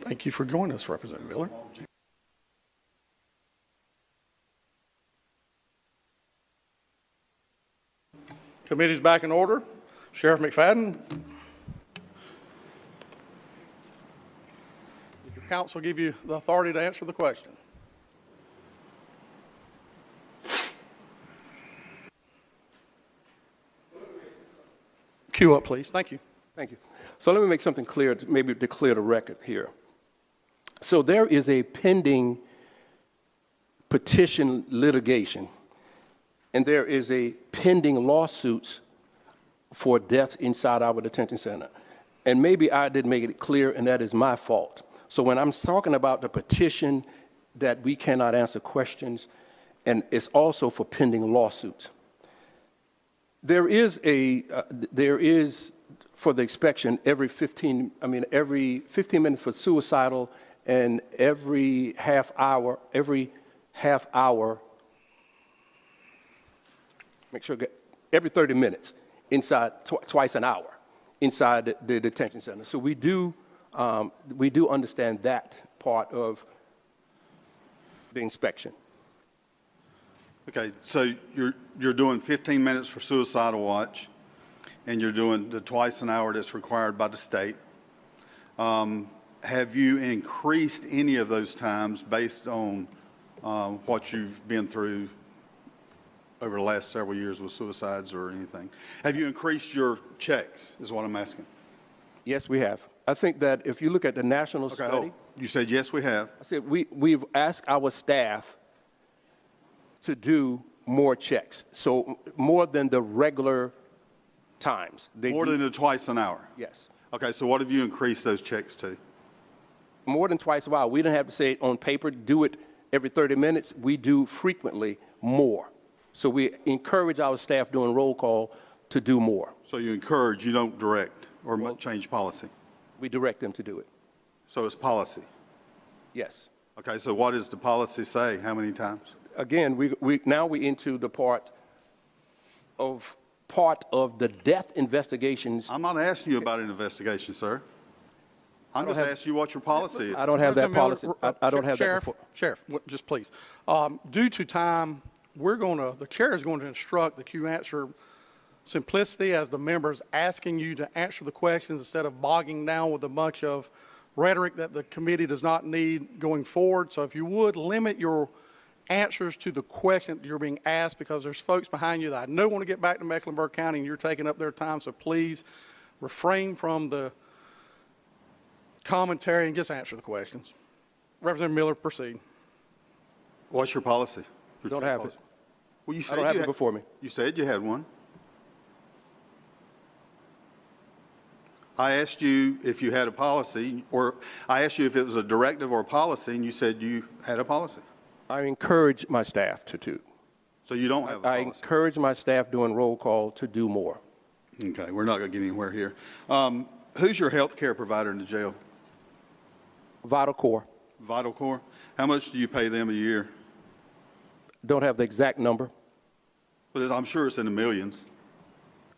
Thank you for joining us, Representative Miller. Committee's back in order. Sheriff McFadden. Did your counsel give you the authority to answer the question? Cue up, please. Thank you. Thank you. So let me make something clear, maybe to clear the record here. So there is a pending petition litigation, and there is a pending lawsuits for death inside our detention center. And maybe I didn't make it clear, and that is my fault. So when I'm talking about the petition that we cannot answer questions, and it's also for pending lawsuits. There is for the inspection every 15 minutes for suicidal, and every half hour, make sure every 30 minutes inside, twice an hour inside the detention center. So we do understand that part of the inspection. Okay, so you're doing 15 minutes for suicidal watch, and you're doing the twice an hour that's required by the state. Have you increased any of those times based on what you've been through over the last several years with suicides or anything? Have you increased your checks, is what I'm asking? Yes, we have. I think that if you look at the national study. You said yes, we have. I said we've asked our staff to do more checks, so more than the regular times. More than the twice an hour? Yes. Okay, so what have you increased those checks to? More than twice a while. We don't have to say it on paper, do it every 30 minutes. We do frequently more. So we encourage our staff doing roll call to do more. So you encourage, you don't direct or change policy? We direct them to do it. So it's policy? Yes. Okay, so what does the policy say? How many times? Again, we into the part of the death investigations. I'm not asking you about an investigation, sir. I'm just asking you what your policy is. I don't have that policy. I don't have Sheriff, that. Sheriff, just please. Due to time, the chair is going to instruct that you answer simplicity as the members asking you to answer the questions instead of bogging down with a bunch of rhetoric that the committee does not need going forward. So if you would limit your answers to the question that you're being asked, because there's folks behind you that I know want to get back to Mecklenburg County and you're taking up their time. So please refrain from the commentary and just answer the questions. Representative Miller, proceed. What's your policy? You don't have it. Well, you said I don't have it before me. You said you had one. I asked you if you had a policy, or I asked you if it was a directive or a policy, and you said you had a policy. I encourage my staff to do. So you don't have a policy? I encourage my staff doing roll call to do more. Okay, we're not going to get anywhere here. Who's your health care provider in the jail? Vital Core. Vital Core? How much do you pay them a year? Don't have the exact number. But I'm sure it's in the millions.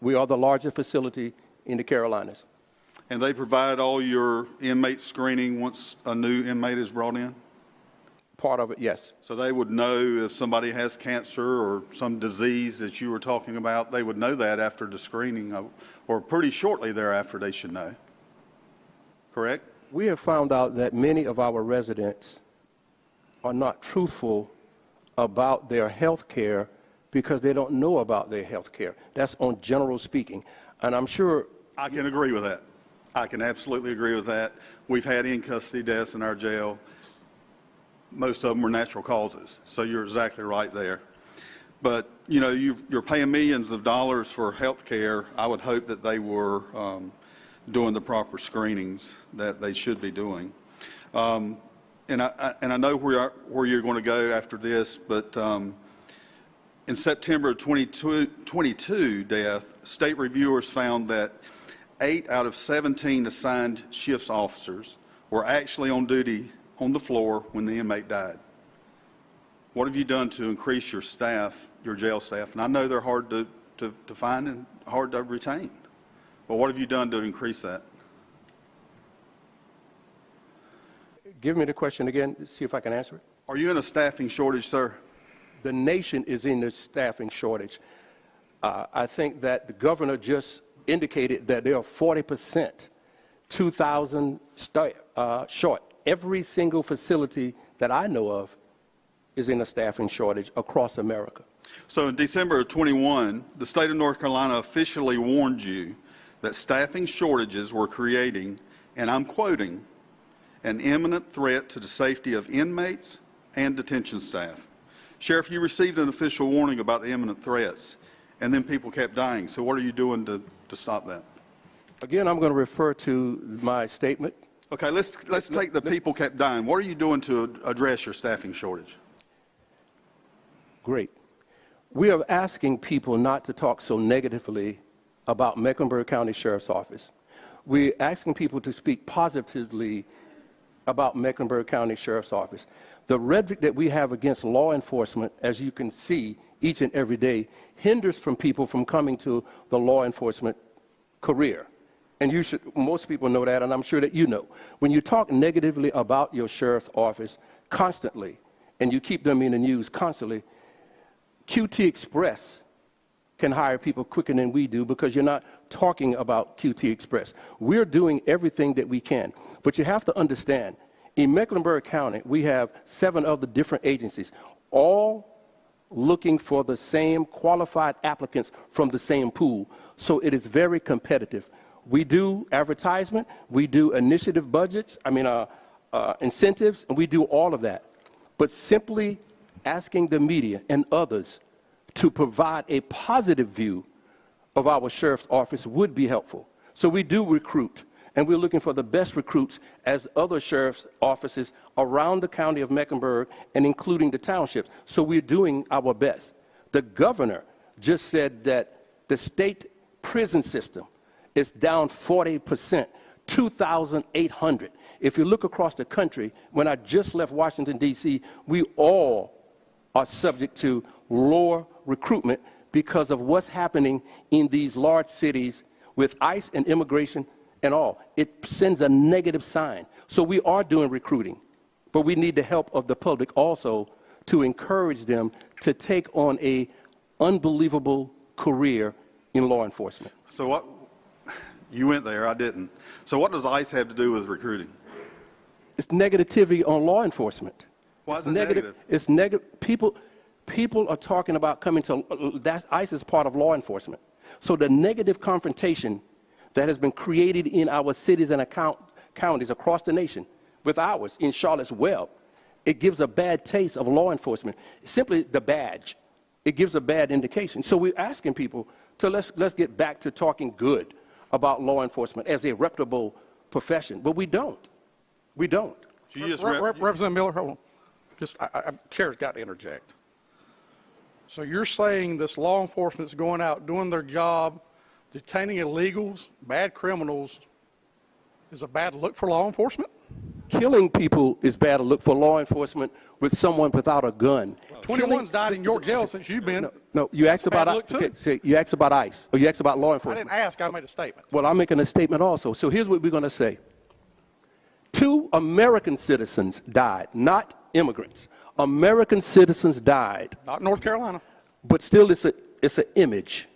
We are the largest facility in the Carolinas. And they provide all your inmate screening once a new inmate is brought in? Part of it, yes. So they would know if somebody has cancer or some disease that you were talking about, they would know that after the screening, or pretty shortly thereafter they should know. Correct? We have found out that many of our residents are not truthful about their health care because they don't know about their health care. That's on general speaking. And I'm sure... I can agree with that. I can absolutely agree with that. We've had in-custody deaths in our jail. Most of them were natural causes. So you're exactly right there. But, you know, you're paying millions of dollars for health care. I would hope that they were doing the proper screenings that they should be doing. And I know where you're going to go after this, but in September of 2022 death, state reviewers found that 8 out of 17 assigned shifts officers were actually on duty on the floor when the inmate died. What have you done to increase your staff, your jail staff? And I know they're hard to find and hard to retain, but what have you done to increase that? Give me the question again, see if I can answer it. Are you in a staffing shortage, sir? The nation is in a staffing shortage. I think that the governor just indicated that there are 40%, 2,000 short. Every single facility that I know of is in a staffing shortage across America. So in December of 21, the state of North Carolina officially warned you that staffing shortages were creating, and I'm quoting, an imminent threat to the safety of inmates and detention staff. Sheriff, you received an official warning about the imminent threats, and then people kept dying. So what are you doing to stop that? Again, I'm going to refer to my statement. Okay, let's take the people kept dying. What are you doing to address your staffing shortage? Great. We are asking people not to talk so negatively about Mecklenburg County Sheriff's Office. We're asking people to speak positively about Mecklenburg County Sheriff's Office. The rhetoric that we have against law enforcement, as you can see each and every day, hinders from people from coming to the law enforcement career. And most people know that, and I'm sure that you know. When you talk negatively about your sheriff's office constantly, and you keep them in the news constantly, QT Express can hire people quicker than we do because you're not talking about QT Express. We're doing everything that we can. But you have to understand, in Mecklenburg County, we have 7 other different agencies, all looking for the same qualified applicants from the same pool. So it is very competitive. We do advertisement, we do initiative budgets, incentives, and we do all of that. But simply asking the media and others to provide a positive view of our sheriff's office would be helpful. So we do recruit, and we're looking for the best recruits as other sheriff's offices around the county of Mecklenburg and including the townships. So we're doing our best. The governor just said that the state prison system is down 40%, 2,800. If you look across the country, when I just left Washington, D.C., we all are subject to lower recruitment because of what's happening in these large cities with ICE and immigration and all. It sends a negative sign. So we are doing recruiting, but we need the help of the public also to encourage them to take on an unbelievable career in law enforcement. So what, you went there, I didn't. So what does ICE have to do with recruiting? It's negativity on law enforcement. Why is it negative? It's negative. People are talking about coming to, ICE is part of law enforcement. So the negative confrontation that has been created in our cities and counties across the nation, with ours in Charlotte's Web, it gives a bad taste of law enforcement. Simply the badge, it gives a bad indication. So we're asking people to let's get back to talking good about law enforcement as a reputable profession, but we don't. We don't. So you just Representative Miller, hold on. Chair's got to interject. So you're saying this law enforcement's going out doing their job, detaining illegals, bad criminals, is a bad look for law enforcement? Killing people is bad look for law enforcement with someone without a gun. 21's died in your jail since you've been. No, you asked about you asked about ICE, or you asked about law I enforcement. didn't ask, I made a statement. Well, I'm making a statement also. So here's what we're going to say. 2 American citizens died, not immigrants. American citizens died. Not North Carolina. But still, it's an image.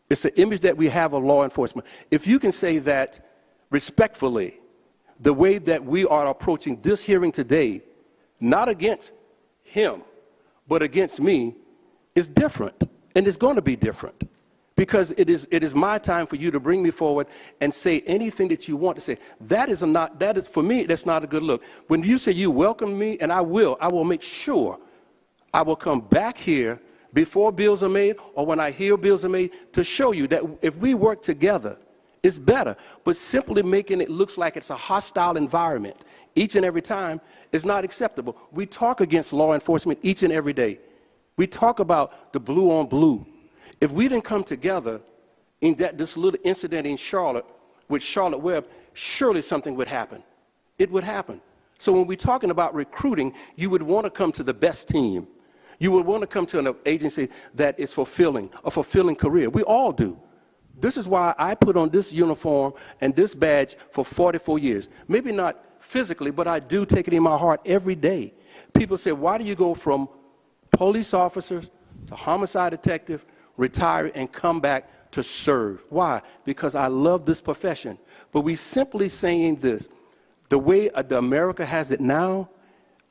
It's an image that we have of law enforcement. If you can say that respectfully, the way that we are approaching this hearing today, not against him, but against me, is different. And it's going to be different. Because it is my time for you to bring me forward and say anything that you want to say. For me, that's not a good look. When you say you welcome me, and I will make sure I will come back here before bills are made or when I hear bills are made to show you that if we work together, it's better. But simply making it look like it's a hostile environment each and every time is not acceptable. We talk against law enforcement each and every day. We talk about the blue on blue. If we didn't come together in this little incident in Charlotte with Charlotte Web, surely something would happen. It would happen. So when we're talking about recruiting, you would want to come to the best team. You would want to come to an agency that is a fulfilling career. We all do. This is why I put on this uniform and this badge for 44 years. Maybe not physically, but I do take it in my heart every day. People say, why do you go from police officers to homicide detective, retire, and come back to serve? Why? Because I love this profession. But we simply saying this, the way the America has it now,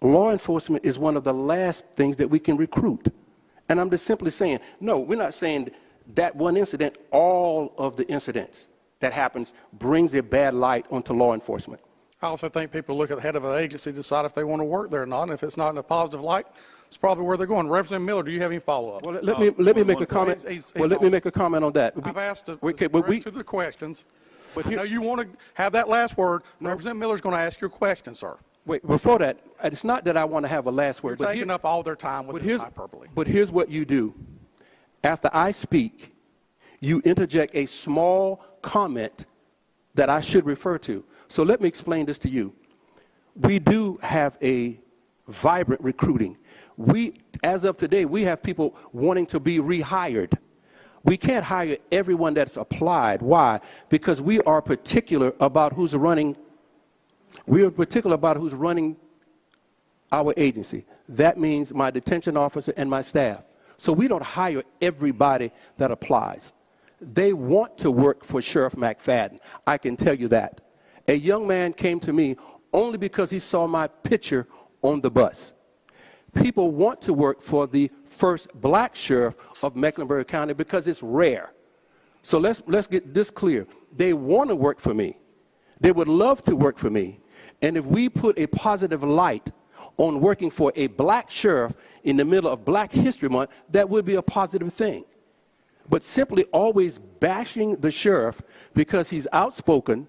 law enforcement is one of the last things that we can recruit. And I'm just simply saying, no, we're not saying that one incident, all of the incidents that happens brings a bad light onto law enforcement. I also think people look at the head of an agency, decide if they want to work there or not, and if it's not in a positive light, it's probably where they're going. Representative Miller, do you have any follow-up? Well, let me make a comment. Let me make a comment on that. I've asked to to the questions. But I know you want to have that last word. No. Representative Miller's going to ask your question, sir. Wait, before that, it's not that I want to have a last word. You're taking up all their time with this hyperbole. But here's what you do. After I speak, you interject a small comment that I should refer to. So let me explain this to you. We do have a vibrant recruiting. As of today, we have people wanting to be rehired. We can't hire everyone that's applied. Why? Because we are particular about who's running. We are particular about who's running our agency. That means my detention officer and my staff. So we don't hire everybody that applies. They want to work for Sheriff McFadden. I can tell you that. A young man came to me only because he saw my picture on the bus. People want to work for the first black sheriff of Mecklenburg County because it's rare. So let's get this clear. They want to work for me. They would love to work for me. And if we put a positive light on working for a black sheriff in the middle of Black History Month, that would be a positive thing. But simply always bashing the sheriff because he's outspoken,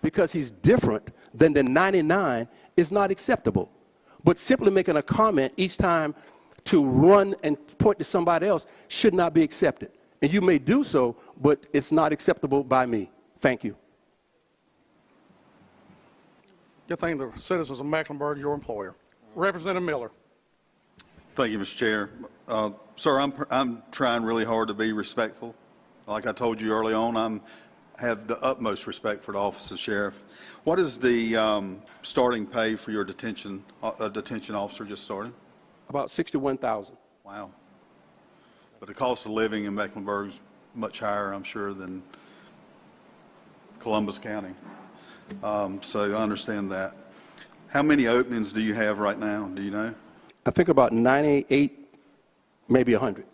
because he's different than the 99 is not acceptable. But simply making a comment each time to run and point to somebody else should not be accepted. And you may do so, but it's not acceptable by me. Thank you. Good thing the citizens of Mecklenburg is your employer. Representative Miller. Thank you, Mr. Chair. Sir, I'm trying really hard to be respectful. Like I told you early on, I have the utmost respect for the office of sheriff. What is the starting pay for your detention officer just starting? About $61,000. Wow. But the cost of living in Mecklenburg is much higher, I'm sure, than Columbus County. So I understand that. How many openings do you have right now? Do you know? I think about 98, maybe 100.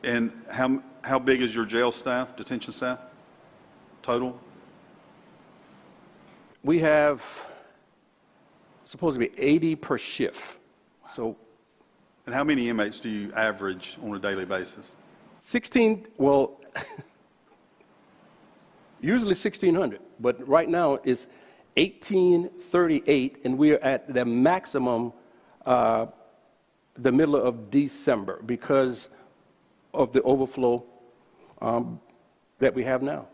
And how big is your jail staff, detention staff, total? We have supposed to be 80 per shift. So. And how many inmates do you average on a daily basis? 16. Well, usually 1,600, but right now it's 1,838, and we are at the maximum the middle of December because of the overflow that we have now.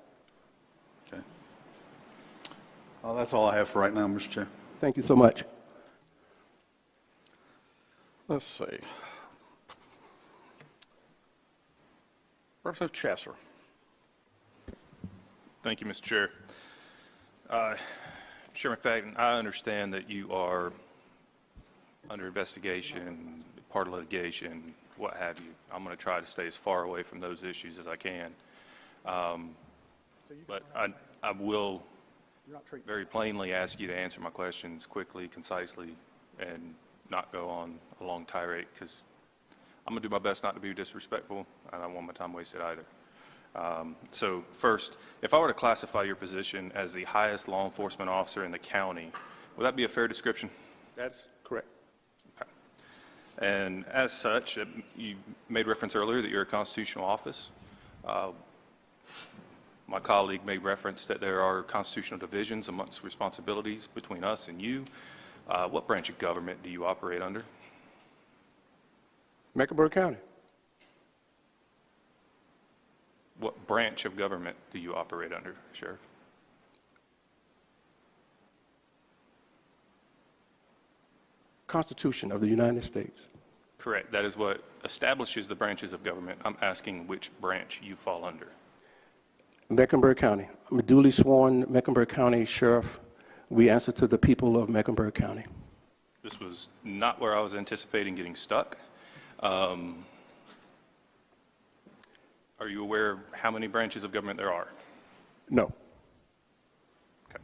Okay. Well, that's all I have for right now, Mr. Chair. Thank you so much. Let's see. Representative Chesser. Thank you, Mr. Chair. Chairman McFadden, I understand that you are under investigation, part of litigation, what have you. I'm going to try to stay as far away from those issues as I can. But I will very plainly ask you to answer my questions quickly, concisely, and not go on a long tirade, because I'm going to do my best not to be disrespectful, and I don't want my time wasted either. So first, if I were to classify your position as the highest law enforcement officer in the county, would that be a fair description? That's correct. Okay. And as such, you made reference earlier that you're a constitutional office. My colleague made reference that there are constitutional divisions amongst responsibilities between us and you. What branch of government do you operate under? Mecklenburg County. What branch of government do you operate under, Sheriff? Constitution of the United States. Correct. That is what establishes the branches of government. I'm asking which branch you fall under. Mecklenburg County. I'm a duly sworn Mecklenburg County Sheriff We answer to the people of Mecklenburg County. This was not where I was anticipating getting stuck. Are you aware of how many branches of government there are? No. Okay.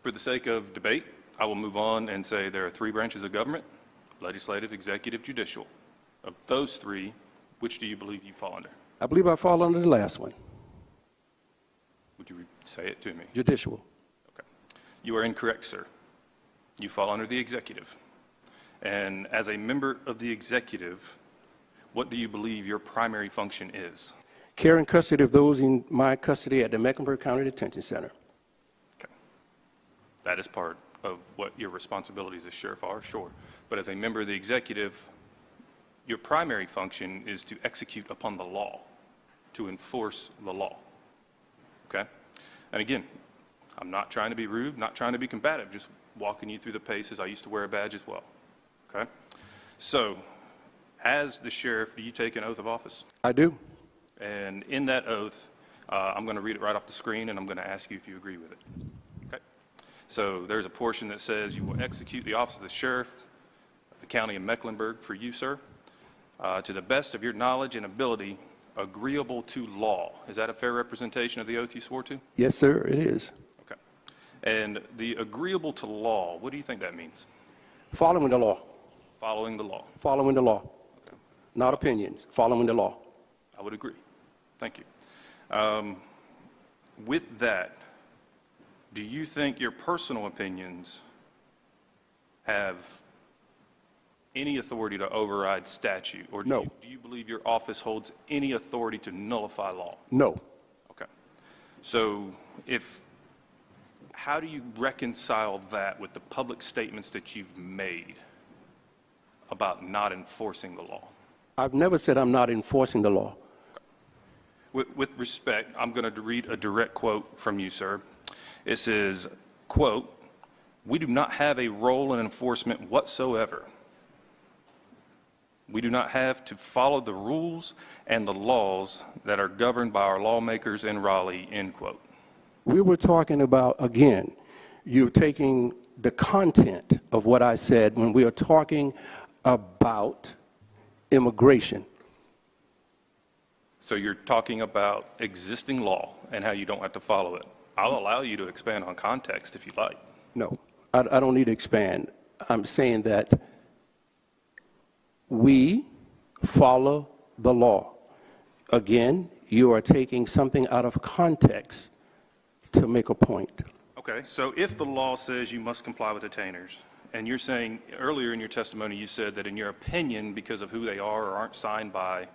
For the sake of debate, I will move on and say there are 3 branches of government: legislative, executive, judicial. Of those 3, which do you believe you fall under? I believe I fall under the last one, Would you say it to me? judicial. Okay. You are incorrect, sir. You fall under the executive. And as a member of the executive, what do you believe your primary function is? Care and custody of those in my custody at the Mecklenburg County Detention Center. Okay. That is part of what your responsibilities as sheriff are, sure. But as a member of the executive, your primary function is to execute upon the law, to enforce the law. Okay? And again, I'm not trying to be rude, not trying to be combative, just walking you through the paces. I used to wear a badge as well. Okay? So, as the sheriff, do you take an oath of office? I do. And in that oath, I'm going to read it right off the screen, and I'm going to ask you if you agree with it. Okay? So there's a portion that says you will execute the office of the sheriff of the county of Mecklenburg for you, sir, to the best of your knowledge and ability, agreeable to law. Is that a fair representation of the oath you swore to? Yes, sir, it is. Okay. And the agreeable to law, what do you think that means? Following the law. Following the law. Following the law. Okay. Not opinions. Following the law. I would agree. Thank you. With that, do you think your personal opinions have any authority to override statute? Or No. Do you believe your office holds any authority to nullify law? No. Okay. So how do you reconcile that with the public statements that you've made about not enforcing the law? I've never said I'm not enforcing the law. With respect, I'm going to read a direct quote from you, sir. It says, quote, "We do not have a role in enforcement whatsoever. We do not have to follow the rules and the laws that are governed by our lawmakers in Raleigh," end quote. We were talking about, again, you're taking the content of what I said when we are talking about immigration. So you're talking about existing law and how you don't have to follow it. I'll allow you to expand on context if you like. No, I don't need to expand. I'm saying that we follow the law. Again, you are taking something out of context to make a point. Okay, so if the law says you must comply with detainers, and you're saying earlier in your testimony you said that in your opinion, because of who they are or aren't signed by,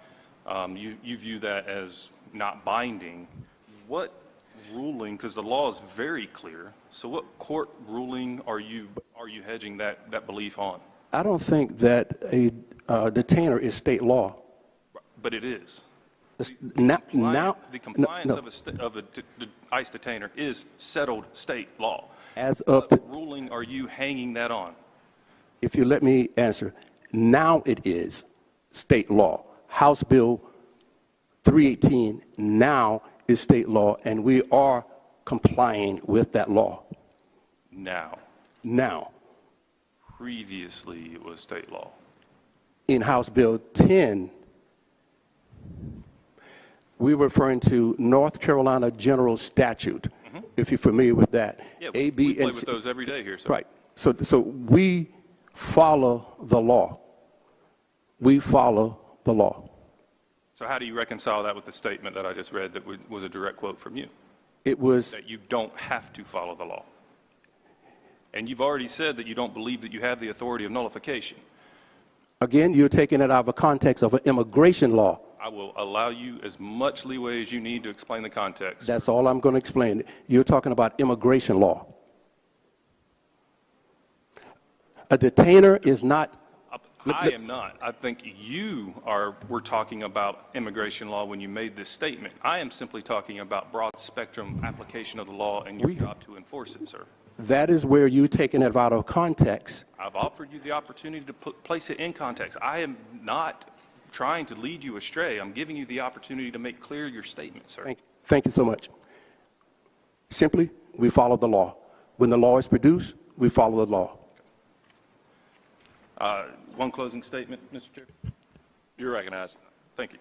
you view that as not binding. What ruling, because the law is very clear, so what court ruling are you hedging that belief on? I don't think that a detainer is state law. But it is. The compliance of a ICE detainer is settled state law. As of What ruling are you hanging that on? if you let me answer, now it is state law. House Bill 318 now is state law, and we are complying with that law. Now. Previously, it was state law. In House Bill 10, we're referring to North Carolina General Statute, if you're familiar with that. Yeah, A, B, we play and with C. those every day here, sir. Right. So we follow the law. We follow the law. So how do you reconcile that with the statement that I just read that was a direct quote from you? It was, That you don't have to follow the law. And you've already said that you don't believe that you have the authority of nullification. again, you're taking it out of a context of an immigration law. I will allow you as much leeway as you need to explain the context. That's all I'm going to explain. You're talking about immigration law. A detainer is not. I am not. I think you were talking about immigration law when you made this statement. I am simply talking about broad spectrum application of the law and your job to enforce it, sir. That is where you're taking it out of context. I've offered you the opportunity to place it in context. I am not trying to lead you astray. I'm giving you the opportunity to make clear your statement, sir. Thank you so much. Simply, we follow the law. When the law is produced, we follow the law. One closing statement, Mr. Chair. You're recognized. Thank you.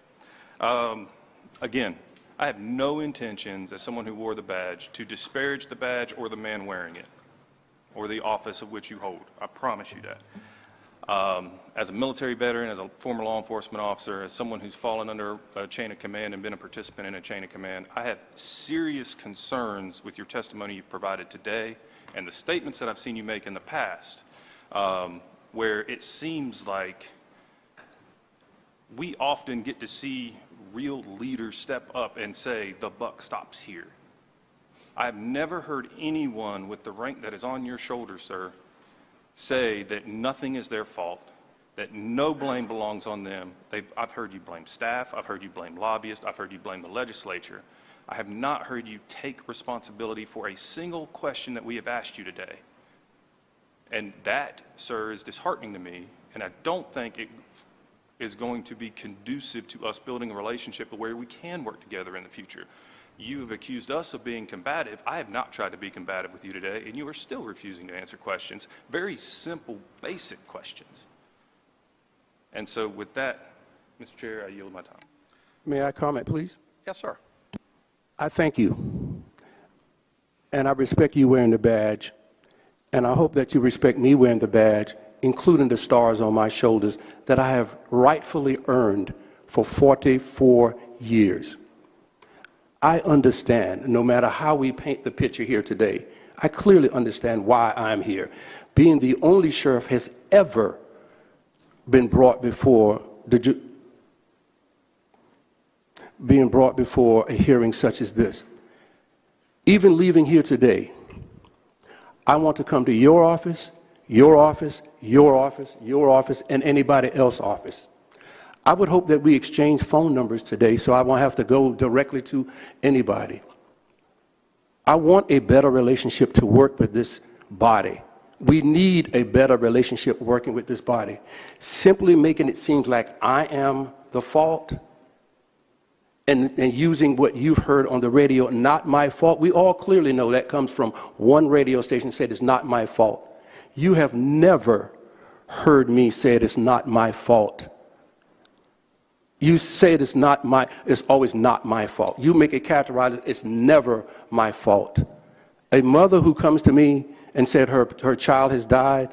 Again, I have no intentions as someone who wore the badge to disparage the badge or the man wearing it or the office of which you hold. I promise you that. As a military veteran, as a former law enforcement officer, as someone who's fallen under a chain of command and been a participant in a chain of command, I have serious concerns with your testimony you've provided today and the statements that I've seen you make in the past, where it seems like we often get to see real leaders step up and say, the buck stops here. I've never heard anyone with the rank that is on your shoulders, sir, say that nothing is their fault, that no blame belongs on them. I've heard you blame staff, I've heard you blame lobbyists, I've heard you blame the legislature. I have not heard you take responsibility for a single question that we have asked you today. And that, sir, is disheartening to me, and I don't think it is going to be conducive to us building a relationship where we can work together in the future. You have accused us of being combative. I have not tried to be combative with you today, and you are still refusing to answer questions, very simple, basic questions. And so with that, Mr. Chair, I yield my time. May I comment, please? Yes, sir. I thank you, and I respect you wearing the badge, and I hope that you respect me wearing the badge, including the stars on my shoulders that I have rightfully earned for 44 years. I understand, no matter how we paint the picture here today, I clearly understand why I'm here. Being the only sheriff has ever been brought before a hearing such as this. Even leaving here today, I want to come to your office, your office, your office, your office, and anybody else's office. I would hope that we exchange phone numbers today so I won't have to go directly to anybody. I want a better relationship to work with this body. We need a better relationship working with this body. Simply making it seem like I am the fault and using what you've heard on the radio, not my fault. We all clearly know that comes from one radio station said it's not my fault. You have never heard me say it is not my fault. You say it's always not my fault. You make it characterize it's never my fault. A mother who comes to me and said her child has died,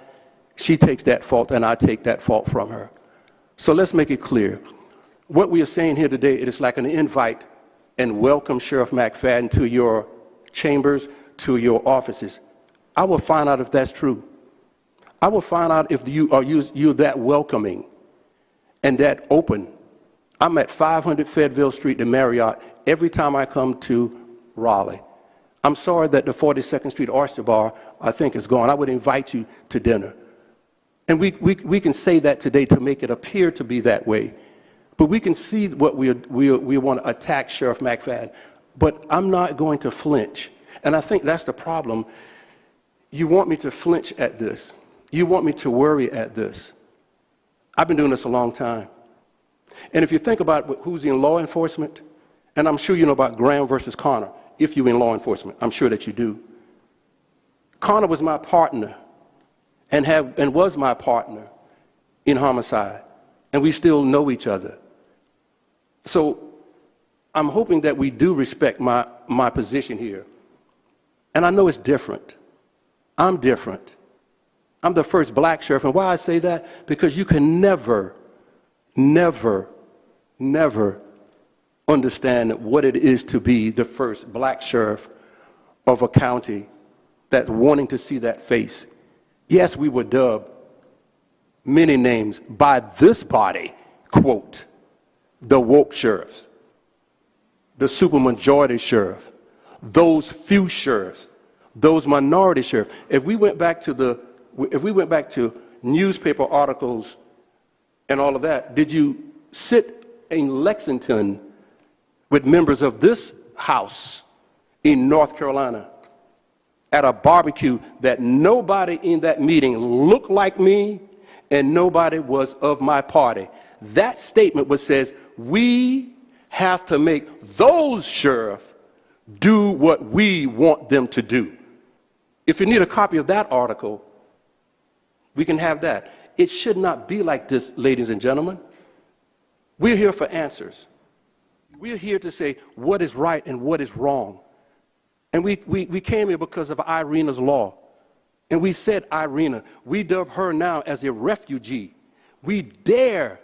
she takes that fault and I take that fault from her. So let's make it clear. What we are saying here today, it is like an invite and welcome Sheriff McFadden to your chambers, to your offices. I will find out if that's true. I will find out if you're that welcoming and that open. I'm at 500 Fayetteville Street, the Marriott, every time I come to Raleigh. I'm sorry that the 42nd Street Oyster Bar, I think, is gone. I would invite you to dinner. And we can say that today to make it appear to be that way. But we can see what we want to attack Sheriff McFadden. But I'm not going to flinch. And I think that's the problem. You want me to flinch at this. You want me to worry at this. I've been doing this a long time. And if you think about who's in law enforcement, and I'm sure you know about Graham versus Connor, if you're in law enforcement, I'm sure that you do. Connor was my partner and was my partner in homicide, and we still know each other. So I'm hoping that we do respect my position here. And I know it's different. I'm different. I'm the first black sheriff, and why I say that? Because you can never understand what it is to be the first black sheriff of a county that's wanting to see that face. Yes, we were dubbed many names by this body, quote, the woke sheriffs, the supermajority sheriff, those few sheriffs, those minority sheriffs. If we went back to newspaper articles and all of that, did you sit in Lexington with members of this house in North Carolina at a barbecue that nobody in that meeting looked like me and nobody was of my party? That statement was says, we have to make those sheriffs do what we want them to do. If you need a copy of that article, we can have that. It should not be like this, ladies and gentlemen. We're here for answers. We're here to say what is right and what is wrong. And we came here because of Irina's law. And we said Irina. We dub her now as a refugee. We dare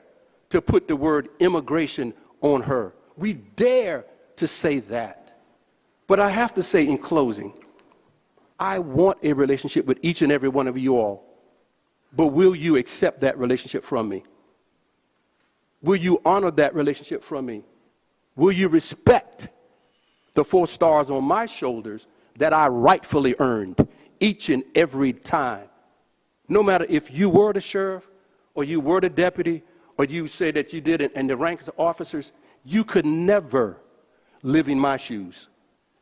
to put the word immigration on her. We dare to say that. But I have to say in closing, I want a relationship with each and every one of you all. But will you accept that relationship from me? Will you honor that relationship from me? Will you respect the 4 stars on my shoulders that I rightfully earned each and every time? No matter if you were the sheriff or you were the deputy or you say that you did it in the ranks of officers, you could never live in my shoes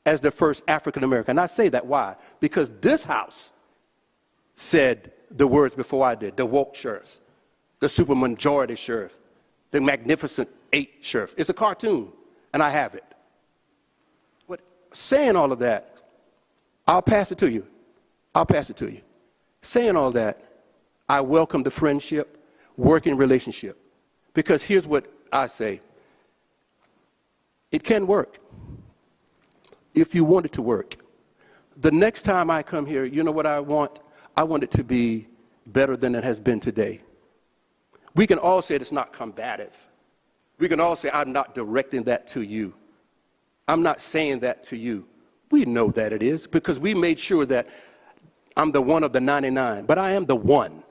as the first African American. I say that why? Because this house said the words before I did. The woke sheriffs, the supermajority sheriff, the magnificent 8 sheriff. It's a cartoon, and I have it. But saying all of that, I'll pass it to you. I'll pass it to you. Saying all that, I welcome the friendship, working relationship. Because here's what I say. It can work if you want it to work. The next time I come here, you know what I want? I want it to be better than it has been today. We can all say it's not combative. We can all say, I'm not directing that to you. I'm not saying that to you. We know that it is because we made sure that I'm the one of the 99, but I am the one.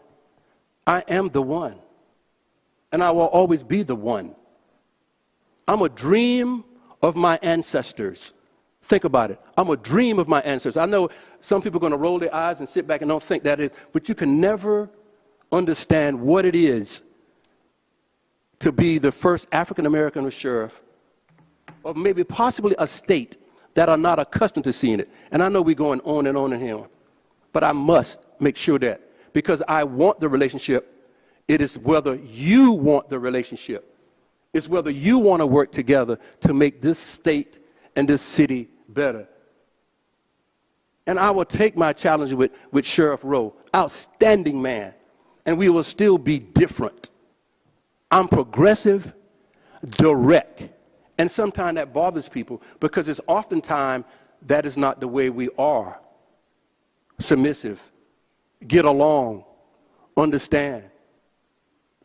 I am the one. And I will always be the one. I'm a dream of my ancestors. Think about it. I'm a dream of my ancestors. I know some people are going to roll their eyes and sit back and don't think that is, but you can never understand what it is to be the first African American sheriff, or maybe possibly a state that are not accustomed to seeing it. And I know we're going on and on and here, but I must make sure that because I want the relationship, it is whether you want the relationship. It's whether you want to work together to make this state and this city better. And I will take my challenge with Sheriff Rowe. Outstanding man. And we will still be different. I'm progressive, direct. And sometimes that bothers people because it's oftentimes that is not the way we are. Submissive, get along, understand.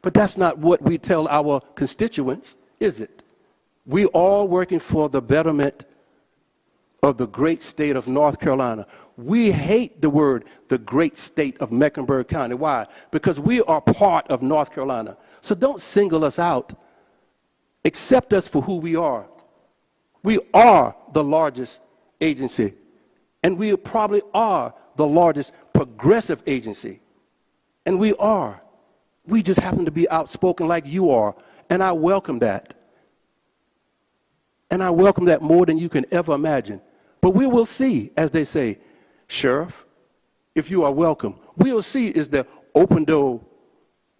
But that's not what we tell our constituents, is it? We all working for the betterment of the great state of North Carolina. We hate the word, the great state of Mecklenburg County. Why? Because we are part of North Carolina. So don't single us out. Accept us for who we are. We are the largest agency, and we probably are the largest progressive agency. And we are. We just happen to be outspoken like you are, and I welcome that. And I welcome that more than you can ever imagine. But we will see, as they say, Sheriff, if you are welcome. We will see is the open door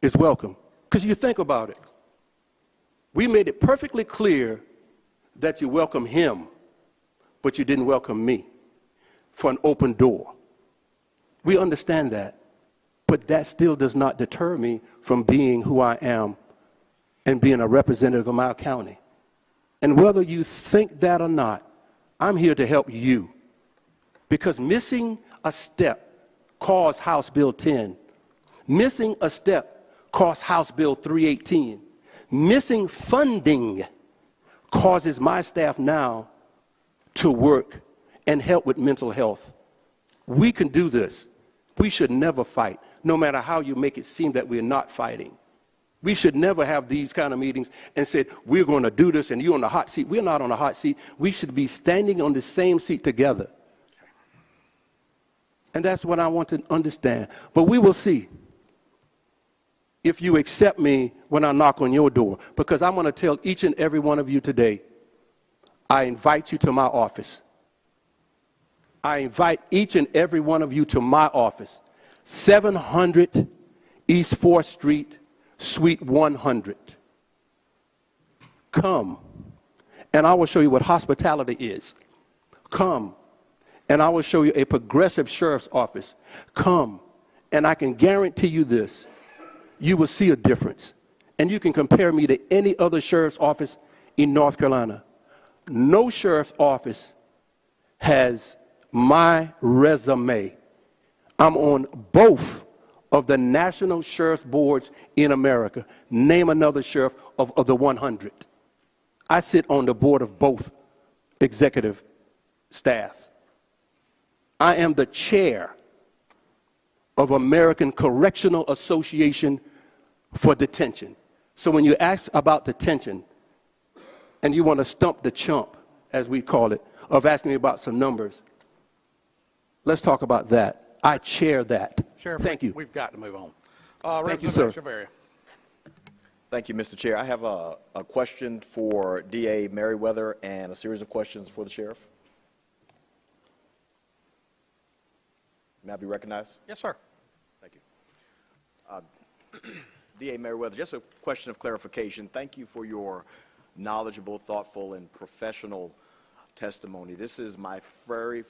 is welcome. Because you think about it. We made it perfectly clear that you welcome him, but you didn't welcome me for an open door. We understand that. But that still does not deter me from being who I am and being a representative of my county. And whether you think that or not, I'm here to help you. Because missing a step caused House Bill 10. Missing a step cost House Bill 318. Missing funding causes my staff now to work and help with mental health. We can do this. We should never fight, no matter how you make it seem that we're not fighting. We should never have these kind of meetings and say, we're going to do this and you're on the hot seat. We're not on the hot seat. We should be standing on the same seat together. And that's what I want to understand. But we will see if you accept me when I knock on your door. Because I'm going to tell each and every one of you today, I invite you to my office. I invite each and every one of you to my office. 700 East 4th Street, Suite 100. Come, and I will show you what hospitality is. Come, and I will show you a progressive sheriff's office. Come, and I can guarantee you this. You will see a difference. And you can compare me to any other sheriff's office in North Carolina. No sheriff's office has my resume. I'm on both of the national sheriff's boards in America. Name another sheriff of the 100. I sit on the board of both executive staffs. I am the chair of American Correctional Association for detention. So when you ask about detention, and you want to stump the chump, as we call it, of asking me about some numbers, let's talk about that. I chair that. Sheriff, thank you. We've got to move on. Thank you, sir. Representative Echeverria. Thank you, Mr. Chair. I have a question for DA Merriweather and a series of questions for the sheriff. May I be recognized? Yes, sir. Thank you. DA Merriweather, just a question of clarification. Thank you for your knowledgeable, thoughtful, and professional testimony. This is my very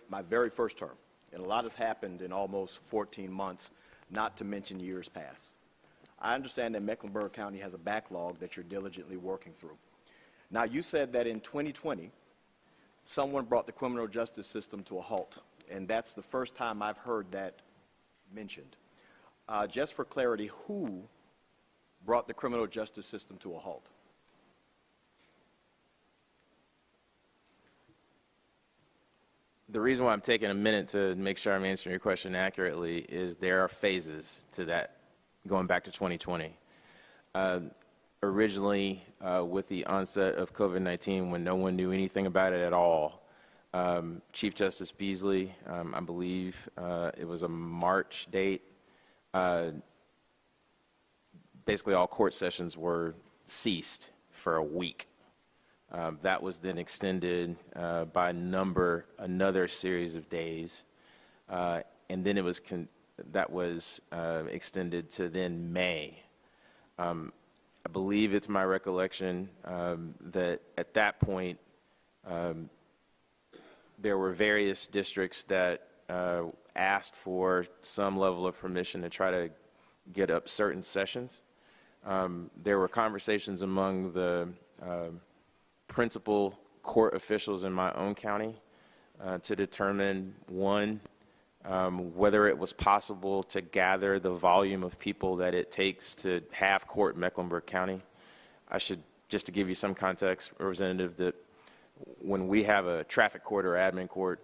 first term, and a lot has happened in almost 14 months, not to mention years past. I understand that Mecklenburg County has a backlog that you're diligently working through. Now, you said that in 2020, someone brought the criminal justice system to a halt, and that's the first time I've heard that mentioned. Just for clarity, who brought the criminal justice system to a halt? The reason why I'm taking a minute to make sure I'm answering your question accurately is there are phases to that going back to 2020. Originally, with the onset of COVID-19, when no one knew anything about it at all, Chief Justice Beasley, I believe it was a March date, basically all court sessions were ceased for a week. That was then extended by another series of days, and then it was extended to then May. I believe it's my recollection that at that point there were various districts that asked for some level of permission to try to get up certain sessions. There were conversations among the principal court officials in my own county to determine, one, whether it was possible to gather the volume of people that it takes to have court in Mecklenburg County. I should, just to give you some context, Representative, that when we have a traffic court or admin court,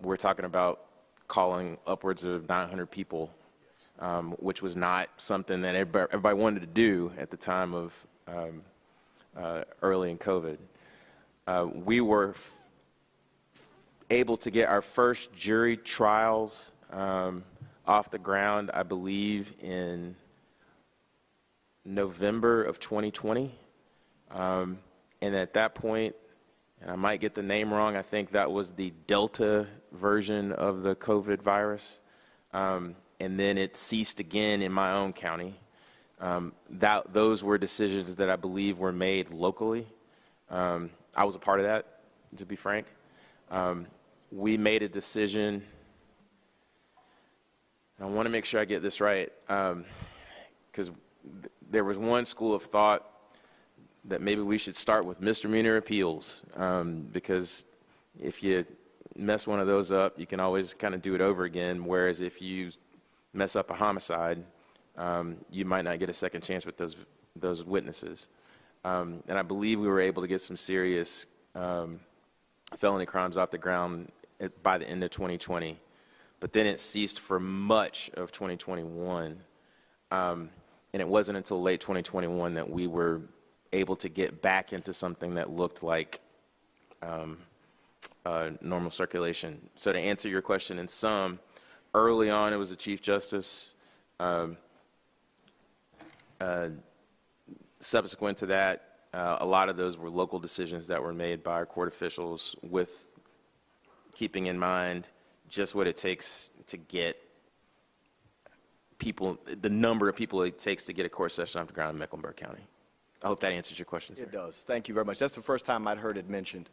we're talking about calling upwards of 900 people, which was not something that everybody wanted to do at the time of early in COVID. We were able to get our first jury trials off the ground, I believe, in November of 2020. And at that point, and I might get the name wrong, I think that was the Delta version of the COVID virus. And then it ceased again in my own county. Those were decisions that I believe were made locally. I was a part of that, to be frank. We made a decision, and I want to make sure I get this right, because there was one school of thought that maybe we should start with misdemeanor appeals, because if you mess one of those up, you can always kind of do it over again, whereas if you mess up a homicide, you might not get a second chance with those witnesses. And I believe we were able to get some serious felony crimes off the ground by the end of 2020. But then it ceased for much of 2021. And it wasn't until late 2021 that we were able to get back into something that looked like normal circulation. So to answer your question in sum, early on it was the Chief Justice. Subsequent to that, a lot of those were local decisions that were made by our court officials with keeping in mind just what it takes to get people, the number of people it takes to get a court session off the ground in Mecklenburg County. I hope that answers your question, sir. It does. Thank you very much. That's the first time I'd heard it mentioned.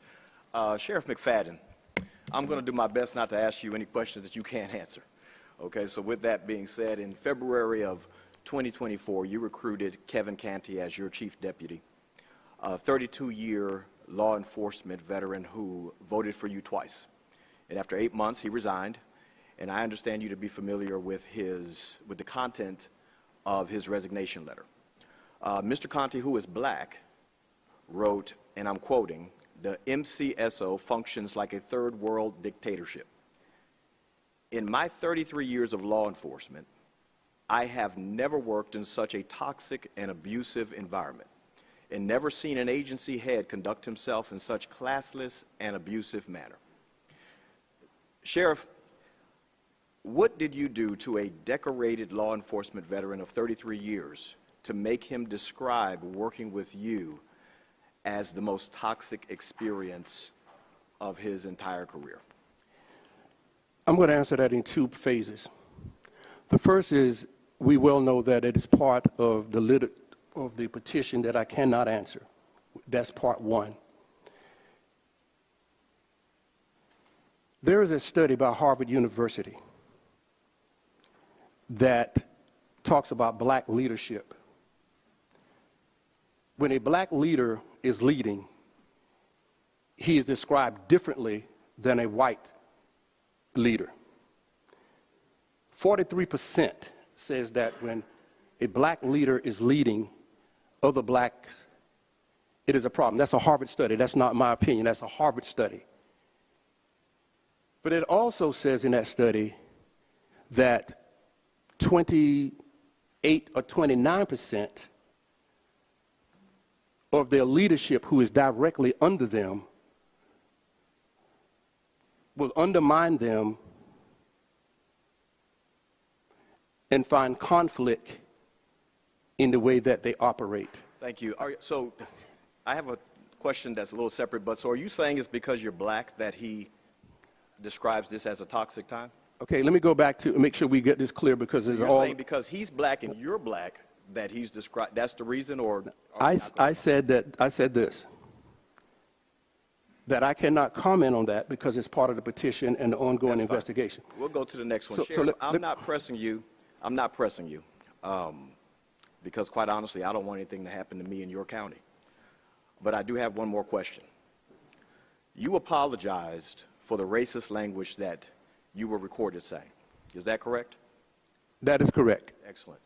Sheriff McFadden, I'm going to do my best not to ask you any questions that you can't answer. Okay, so with that being said, in February of 2024, you recruited Kevin Canty as your chief deputy, a 32-year law enforcement veteran who voted for you twice. And after 8 months, he resigned. And I understand you to be familiar with the content of his resignation letter. Mr. Canty, who is black, wrote, and I'm quoting, "The MCSO functions like a third world dictatorship. In my 33 years of law enforcement, I have never worked in such a toxic and abusive environment and never seen an agency head conduct himself in such classless and abusive manner." Sheriff, what did you do to a decorated law enforcement veteran of 33 years to make him describe working with you as the most toxic experience of his entire career? I'm going to answer that in two phases. The first is, we well know that it is part of the petition that I cannot answer. That's part one. There is a study by Harvard University that talks about black leadership. When a black leader is leading, he is described differently than a white leader. 43% says that when a black leader is leading other blacks, it is a problem. That's a Harvard study. That's not my opinion. That's a Harvard study. But it also says in that study that 28 or 29% of their leadership who is directly under them will undermine them and find conflict in the way that they operate. Thank you. So I have a question that's a little separate, but so are you saying it's because you're black that he describes this as a toxic time? Okay, let me go back to make sure we get this clear, because there's You're saying because he's black and you're black that he's described, that's the reason, or? I said this, that I cannot comment on that because it's part of the petition and the ongoing That's fine. investigation. We'll go to the next one. So Sheriff, I'm not pressing you, because quite honestly, I don't want anything to happen to me in your county. But I do have one more question. You apologized for the racist language that you were recorded saying. Is that correct? That is correct. Excellent.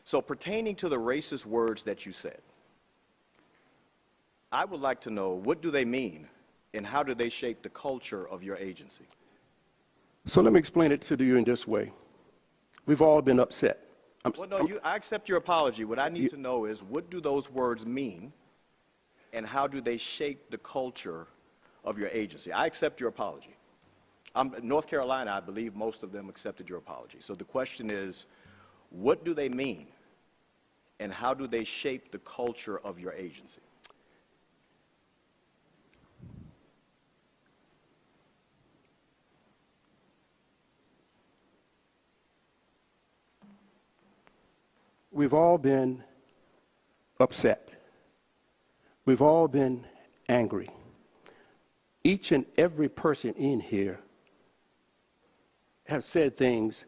So pertaining to the racist words that you said, I would like to know, what do they mean and how do they shape the culture of your agency? So let me explain it to you in this way. We've all been upset. I accept your apology. What I need to know is, what do those words mean and how do they shape the culture of your agency? I accept your apology. North Carolina, I believe most of them accepted your apology. So the question is, what do they mean and how do they shape the culture of your agency? We've all been upset. We've all been angry. Each and every person in here have said things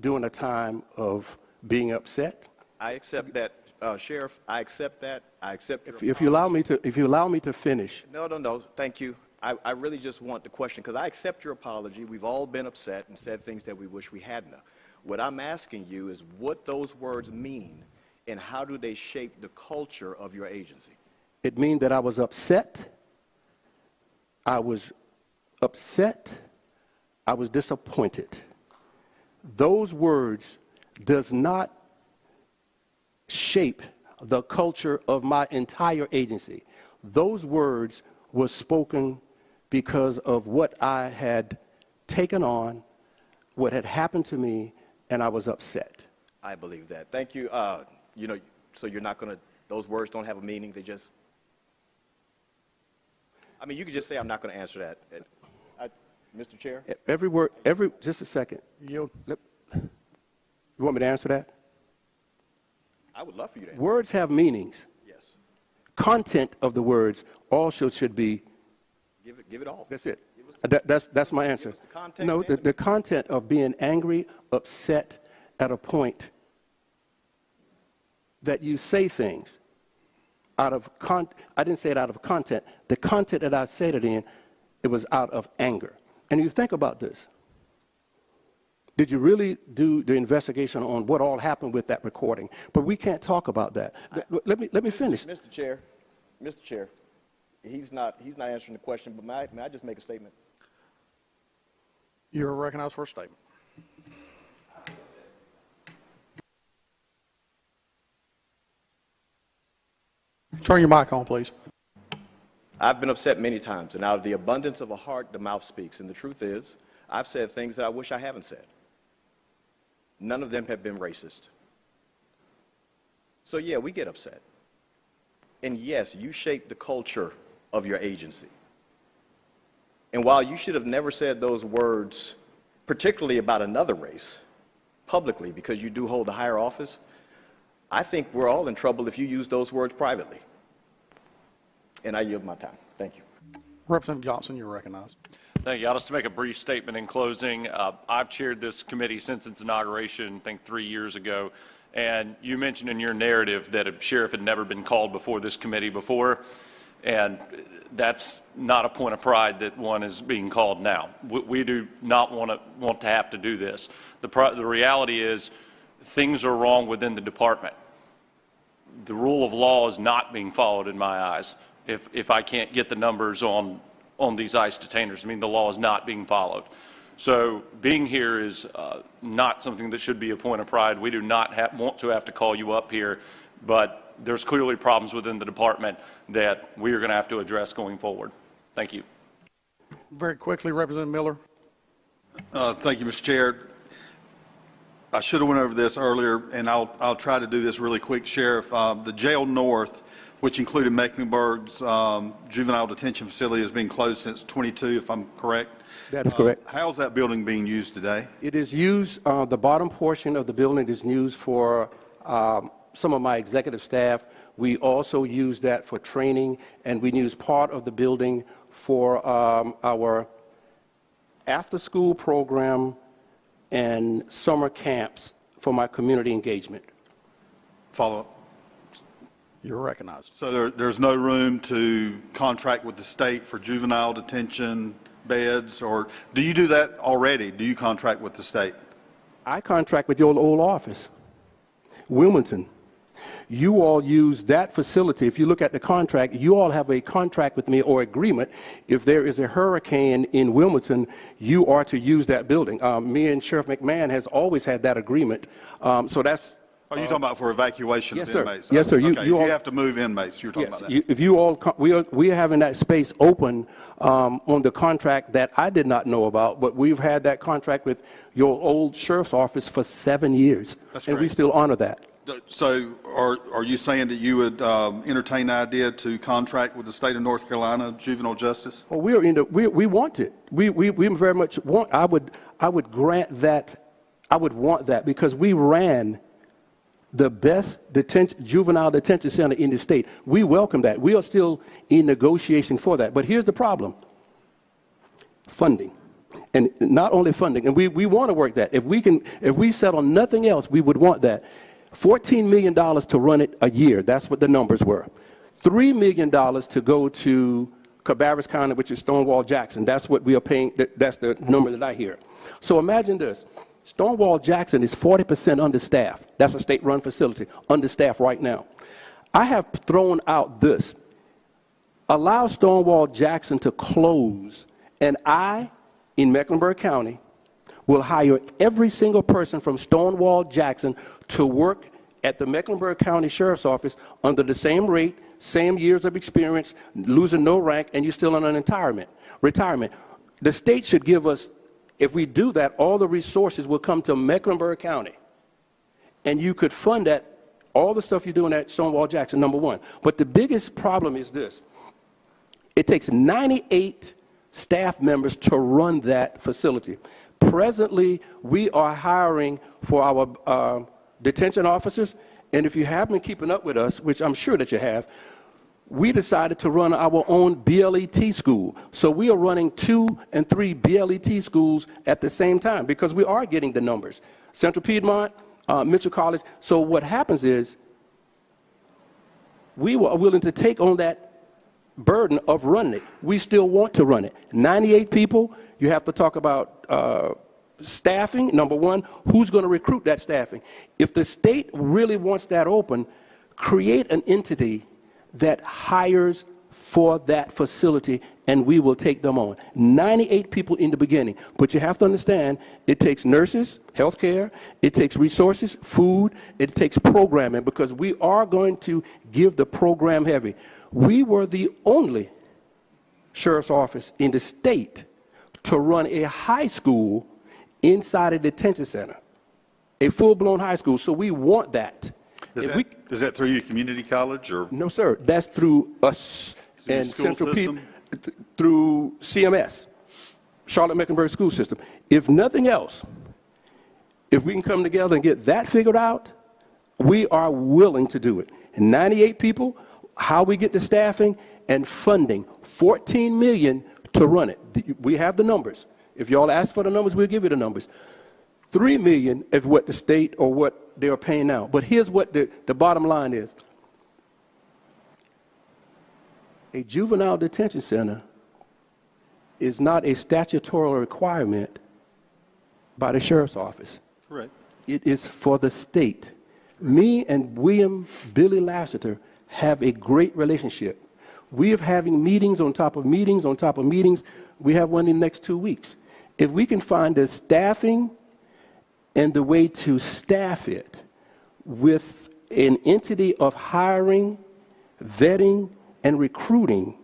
during a time of being upset. I accept that, Sheriff. I accept that. I accept your If you allow me to finish. No. Thank you. I really just want the question, because I accept your apology. We've all been upset and said things that we wish we hadn't. What I'm asking you is what those words mean and how do they shape the culture of your agency? It means that I was upset. I was disappointed. Those words does not shape the culture of my entire agency. Those words were spoken because of what I had taken on, what had happened to me, and I was upset. I believe that. Thank you. So you're not going to, those words don't have a meaning, they just, you could just say I'm not going to answer that. Mr. Chair? Every word, just a second. You want me to answer that? I would love for you to answer. Words have meanings. Yes. Content of the words also should be. Give it all. That's it. That's my answer. the content, No, David? the content of being angry, upset at a point that you say things out of I didn't say it out of content. The content that I said it in, it was out of anger. And you think about this. Did you really do the investigation on what all happened with that recording? But we can't talk about that. Let me finish. Mr. Chair, he's not answering the question, but may I just make a statement? You're recognized for a statement. Turn your mic on, please. I've been upset many times, and out of the abundance of a heart, the mouth speaks. And the truth is, I've said things that I wish I haven't said. None of them have been racist. So yeah, we get upset. And yes, you shape the culture of your agency. And while you should have never said those words, particularly about another race, publicly, because you do hold a higher office, I think we're all in trouble if you use those words privately. And I yield my time. Thank you. Representative Johnson, you're recognized. Thank you. I'll just make a brief statement in closing. I've chaired this committee since its inauguration, I think 3 years ago. And you mentioned in your narrative that a sheriff had never been called before this committee before. And that's not a point of pride that one is being called now. We do not want to have to do this. The reality is things are wrong within the department. The rule of law is not being followed in my eyes. If I can't get the numbers on these ICE detainers, I mean, the law is not being followed. So being here is not something that should be a point of pride. We do not want to have to call you up here, but there's clearly problems within the department that we are going to have to address going forward. Thank you. Very quickly, Representative Miller. Thank you, Mr. Chair. I should have went over this earlier, and I'll try to do this really quick, Sheriff. The jail north, which included Mecklenburg's juvenile detention facility, has been closed since 22, if I'm correct. That is correct. How's that building being used today? It is used, the bottom portion of the building is used for some of my executive staff. We also use that for training, and we use part of the building for our after-school program and summer camps for my community engagement. Follow up. You're recognized. So there's no room to contract with the state for juvenile detention beds, or do you do that already? Do you contract with the state? I contract with your old office, Wilmington. You all use that facility. If you look at the contract, you all have a contract with me or agreement. If there is a hurricane in Wilmington, you are to use that building. Me and Sheriff McMahon has always had that agreement. So that's. Are you talking about for evacuation of inmates? Yes, sir. Okay, if you have to move inmates, you're talking about that. If you all, we are having that space open on the contract that I did not know about, but we've had that contract with your old sheriff's office for 7 years. That's and great. we still honor that. So are you saying that you would entertain the idea to contract with the state of North Carolina juvenile justice? Well, we want it. We very much want. I would grant that. I would want that because we ran the best juvenile detention center in the state. We welcome that. We are still in negotiation for that. But here's the problem: funding, and not only funding. And we want to work that. If we settle nothing else, we would want that. $14 million to run it a year. That's what the numbers were. $3 million to go to Cabarrus County, which is Stonewall Jackson. That's what we are paying. That's the number that I hear. So imagine this. Stonewall Jackson is 40% understaffed. That's a state-run facility, understaffed right now. I have thrown out this. Allow Stonewall Jackson to close, and I, in Mecklenburg County, will hire every single person from Stonewall Jackson to work at the Mecklenburg County Sheriff's Office under the same rate, same years of experience, losing no rank, and you're still on an retirement. The state should give us, if we do that, all the resources will come to Mecklenburg County. And you could fund that, all the stuff you're doing at Stonewall Jackson, number one. But the biggest problem is this. It takes 98 staff members to run that facility. Presently, we are hiring for our detention officers, and if you have been keeping up with us, which I'm sure that you have, we decided to run our own BLET school. So we are running 2 and 3 BLET schools at the same time because we are getting the numbers. Central Piedmont, Mitchell College. So what happens is we were willing to take on that burden of running it. We still want to run it. 98 people, you have to talk about staffing, number one. Who's going to recruit that staffing? If the state really wants that open, create an entity that hires for that facility, and we will take them on. 98 people in the beginning, but you have to understand, it takes nurses, healthcare, it takes resources, food, it takes programming, because we are going to give the program heavy. We were the only sheriff's office in the state to run a high school inside a detention center, a full-blown high school, so we want that. Is that through your community college or? No, sir. That's through us and Central Piedmont, through CMS, Charlotte Mecklenburg School System. If nothing else, if we can come together and get that figured out, we are willing to do it. And 98 people, how we get the staffing and funding, $14 million to run it. We have the numbers. If y'all ask for the numbers, we'll give you the numbers. $3 million is what the state or what they are paying now. But here's what the bottom line is. A juvenile detention center is not a statutory requirement by the sheriff's office. Correct. It is for the state. Me and Billy Lassiter have a great relationship. We are having meetings on top of meetings on top of meetings. We have one in the next 2 weeks. If we can find the staffing and the way to staff it with an entity of hiring, vetting, and recruiting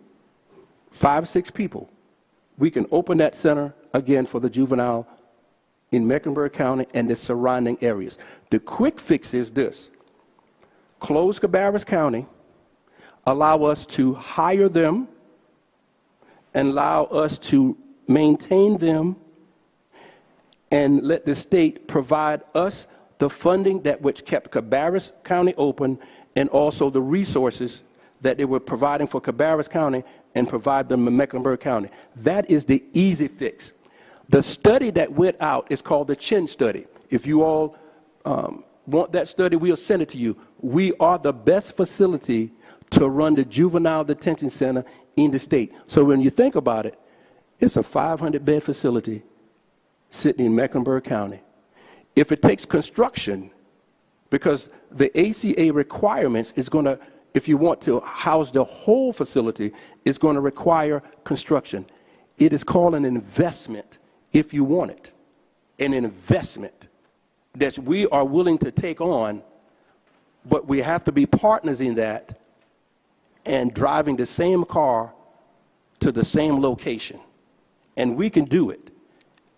5 or 6 people, we can open that center again for the juvenile in Mecklenburg County and the surrounding areas. The quick fix is this: close Cabarrus County, allow us to hire them, and allow us to maintain them, and let the state provide us the funding that which kept Cabarrus County open, and also the resources that they were providing for Cabarrus County and provide them in Mecklenburg County. That is the easy fix. The study that went out is called the Chin Study. If you all want that study, we'll send it to you. We are the best facility to run the juvenile detention center in the state. So when you think about it, it's a 500-bed facility sitting in Mecklenburg County. If it takes construction, because the ACA requirements is going to, if you want to house the whole facility, it's going to require construction. It is called an investment if you want it, an investment that we are willing to take on, but we have to be partners in that and driving the same car to the same location. And we can do it.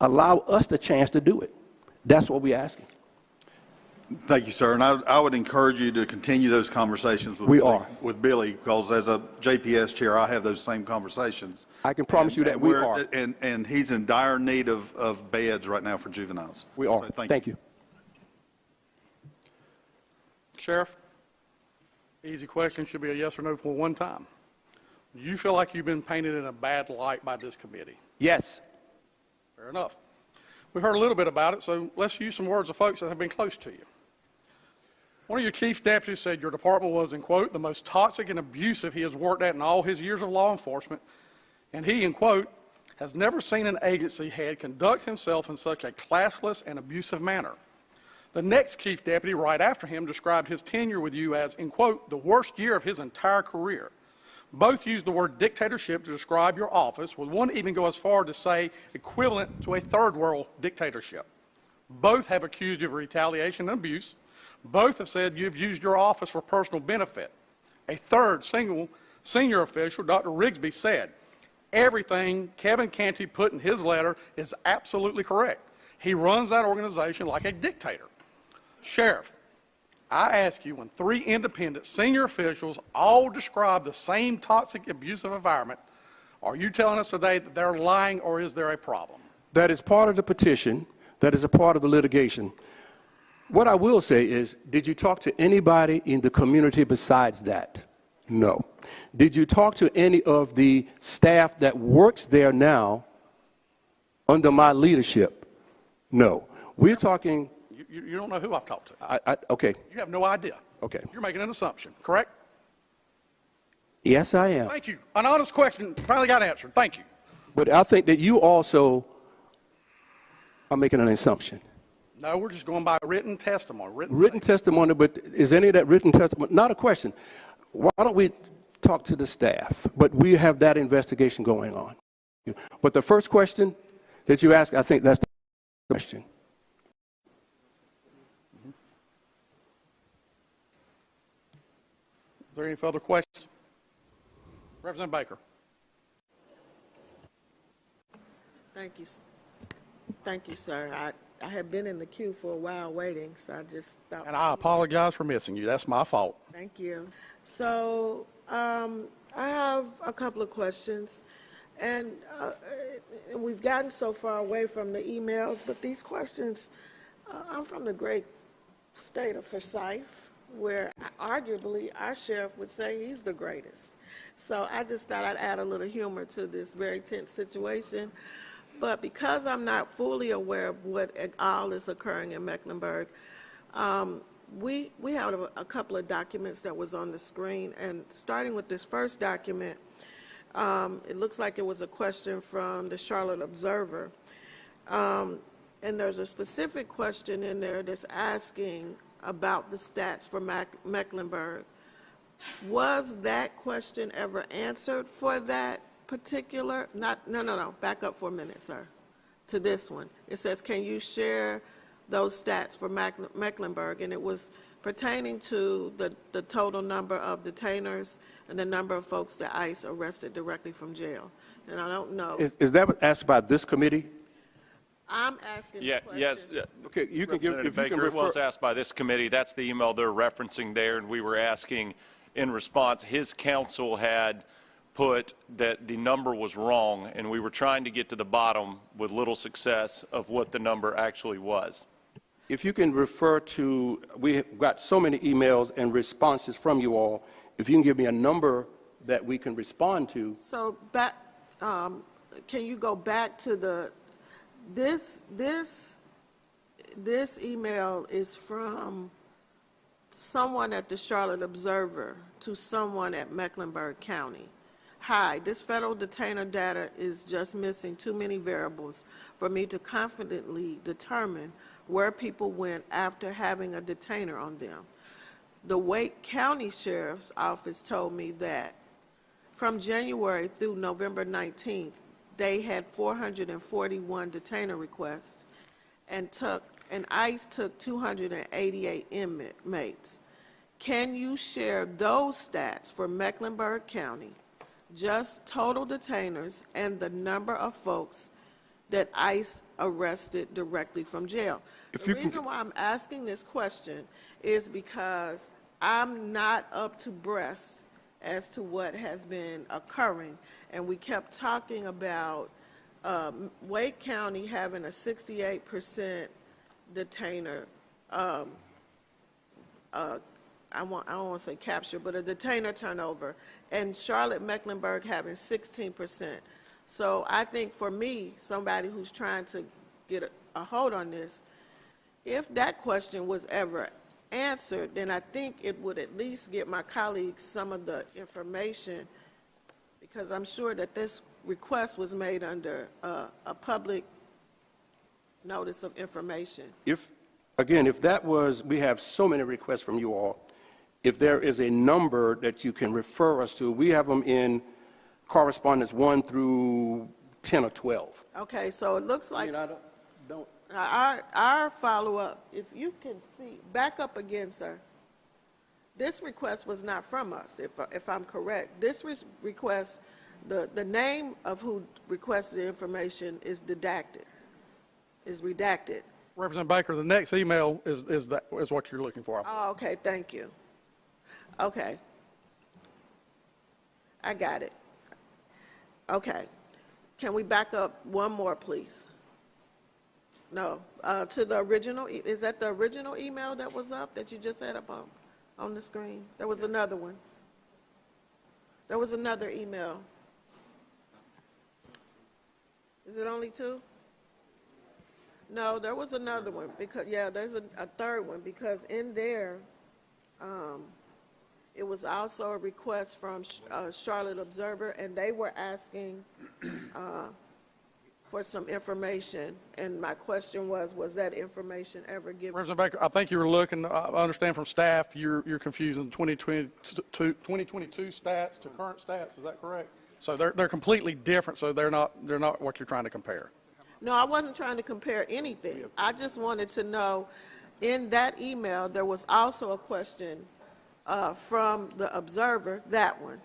Allow us the chance to do it. That's what we're asking. Thank you, sir. And I would encourage you to continue those conversations with Billy, because as a JPS chair, I have those same conversations. I can promise you that we are. And he's in dire need of beds right now for juveniles. We are. So thank you. Sheriff, easy question, should be a yes or no for one time. Do you feel like you've been painted in a bad light by this committee? Yes. Fair enough. We've heard a little bit about it, so let's use some words of folks that have been close to you. One of your chief deputies said your department was, in quote, the most toxic and abusive he has worked at in all his years of law enforcement, and he, in quote, has never seen an agency head conduct himself in such a classless and abusive manner. The next chief deputy right after him described his tenure with you as, in quote, the worst year of his entire career. Both used the word dictatorship to describe your office, with one even go as far to say equivalent to a third world dictatorship. Both have accused you of retaliation and abuse. Both have said you've used your office for personal benefit. A third senior official, Dr. Rigsby, said, everything Kevin Canty put in his letter is absolutely correct. He runs that organization like a dictator. Sheriff, I ask you, when 3 independent senior officials all describe the same toxic, abusive environment, are you telling us today that they're lying, or is there a problem? That is part of the petition. That is a part of the litigation. What I will say is, did you talk to anybody in the community besides that? No. Did you talk to any of the staff that works there now under my leadership? No. We're talking. You don't know who I've talked to. Okay. You have no idea. Okay. You're making an assumption, correct? Yes, I am. Thank you. An honest question finally got answered. Thank you. But I think that you also are making an assumption. No, we're just going by written testimony. Written testimony, but is any of that written testimony? Not a question. Why don't we talk to the staff? But we have that investigation going on. But the first question that you asked, I think that's the question. Is there any further questions? Representative Baker. Thank you, sir. I had been in the queue for a while waiting, so I just thought. And I apologize for missing you. That's my fault. Thank you. So I have a couple of questions, and we've gotten so far away from the emails, but these questions, I'm from the great state of Forsyth, where arguably our sheriff would say he's the greatest. So I just thought I'd add a little humor to this very tense situation. But because I'm not fully aware of what all is occurring in Mecklenburg, we had a couple of documents that was on the screen, and starting with this first document, it looks like it was a question from the Charlotte Observer. And there's a specific question in there that's asking about the stats for Mecklenburg. Was that question ever answered for that particular, no, back up for a minute, sir, to this one. It says, can you share those stats for Mecklenburg? And it was pertaining to the total number of detainers and the number of folks that ICE arrested directly from jail. And I don't know. Is that asked by this committee? I'm asking the question. Yes. Okay, you can give, Representative if you can Baker, it refer. was asked by this committee. That's the email they're referencing there, and we were asking in response. His counsel had put that the number was wrong, and we were trying to get to the bottom with little success of what the number actually was. If you can refer to, we got so many emails and responses from you all. If you can give me a number that we can respond to. So back, can you go back to this email is from someone at the Charlotte Observer to someone at Mecklenburg County. Hi, this federal detainer data is just missing too many variables for me to confidently determine where people went after having a detainer on them. The Wake County Sheriff's Office told me that from January through November 19th, they had 441 detainer requests, and ICE took 288 inmates. Can you share those stats for Mecklenburg County, just total detainers and the number of folks that ICE arrested directly from jail? The reason why I'm asking this question is because I'm not up to breast as to what has been occurring, and we kept talking about Wake County having a 68% detainer, I don't want to say capture, but a detainer turnover, and Charlotte Mecklenburg having 16%. So I think for me, somebody who's trying to get a hold on this, if that question was ever answered, then I think it would at least get my colleagues some of the information, because I'm sure that this request was made under a public notice of information. If that was, we have so many requests from you all. If there is a number that you can refer us to, we have them in correspondence 1 through 10 or 12. Okay, so it looks like I don't. Our follow-up, if you can see, back up again, sir. This request was not from us, if I'm correct. This request, the name of who requested the information is redacted. Representative Baker, the next email is what you're looking for. Oh, okay, thank you. Okay. I got it. Okay. Can we back up one more, please? No, to the original, is that the original email that was up that you just had up on the screen? There was another one. There was another email. Is it only two? No, there was another one, because, yeah, there's a third one, because in there, it was also a request from Charlotte Observer, and they were asking for some information, and my question was that information ever given? Representative Baker, I think you were looking, I understand from staff, you're confusing 2022 stats to current stats, is that correct? So they're completely different, so they're not what you're trying to compare. No, I wasn't trying to compare anything. I just wanted to know, in that email, there was also a question from the Observer, that one,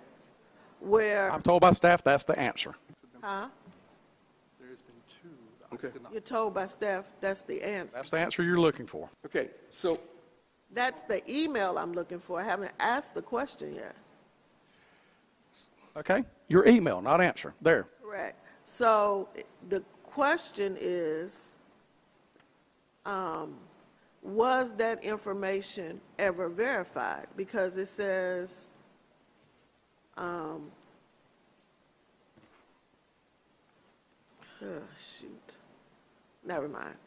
where, I'm told by staff that's the answer. huh? Okay. You're told by staff that's the answer. That's the answer you're looking for. Okay, so That's the email I'm looking for. I haven't asked the question yet. Okay? Your email, not answer. There. Correct. So the question is, was that information ever verified? Because it says, shoot, never mind.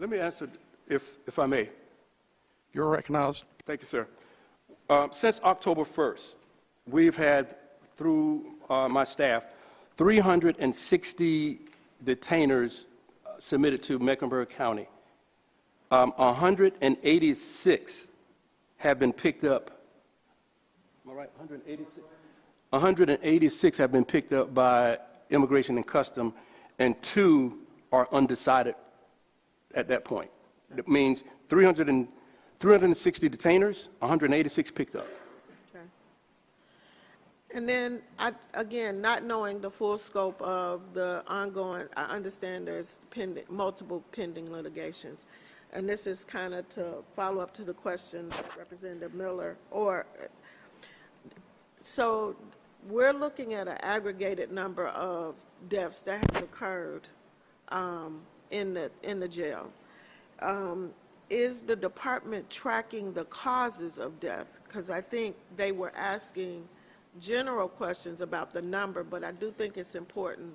let me answer, if I may. You're recognized. Thank you, sir. Since October 1st, we've had, through my staff, 360 detainers submitted to Mecklenburg County. 186 have been picked up. Am I right? 186? 186 have been picked up by Immigration and Custom, and 2 are undecided at that point. It means 360 detainers, 186 picked up. Okay. And then, again, not knowing the full scope of the ongoing, I understand there's multiple pending litigations. And this is kind of to follow up to the question that Representative Miller, so we're looking at an aggregated number of deaths that have occurred in the jail. Is the department tracking the causes of death? Because I think they were asking general questions about the number, but I do think it's important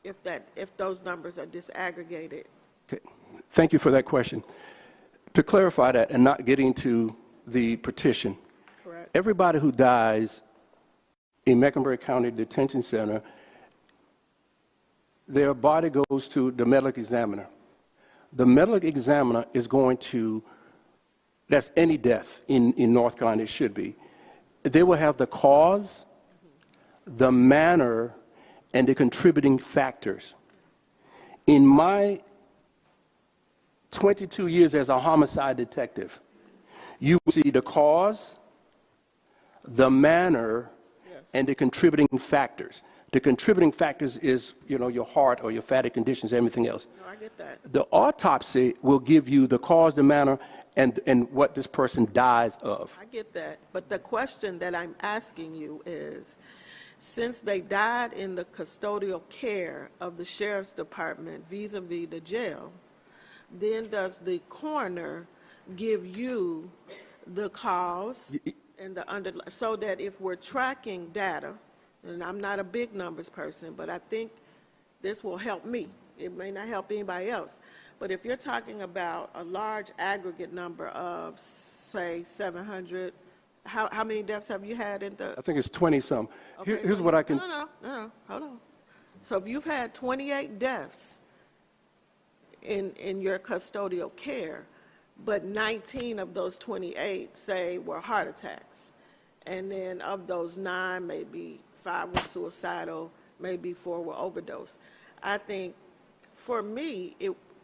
if those numbers are disaggregated. Okay. Thank you for that question. To clarify that and not getting to the petition, Correct. everybody who dies in Mecklenburg County Detention Center, their body goes to the medical examiner. The medical examiner is going to, that's any death in North Carolina, it should be. They will have the cause, the manner, and the contributing factors. In my 22 years as a homicide detective, you will see the cause, the manner, and the contributing factors. The contributing factors is, your heart or your fatty conditions, everything else. No, I get that. The autopsy will give you the cause, the manner, and what this person dies of. I get that. But the question that I'm asking you is, since they died in the custodial care of the sheriff's department vis-a-vis the jail, then does the coroner give you the cause and so that if we're tracking data, and I'm not a big numbers person, but I think this will help me. It may not help anybody else. But if you're talking about a large aggregate number of, say, 700, how many deaths have you had in the? I think it's 20-some. Okay, Here's so what I can. No, hold on. So if you've had 28 deaths in your custodial care, but 19 of those 28, say, were heart attacks, and then of those 9, maybe 5 were suicidal, maybe 4 were overdose. I think, for me,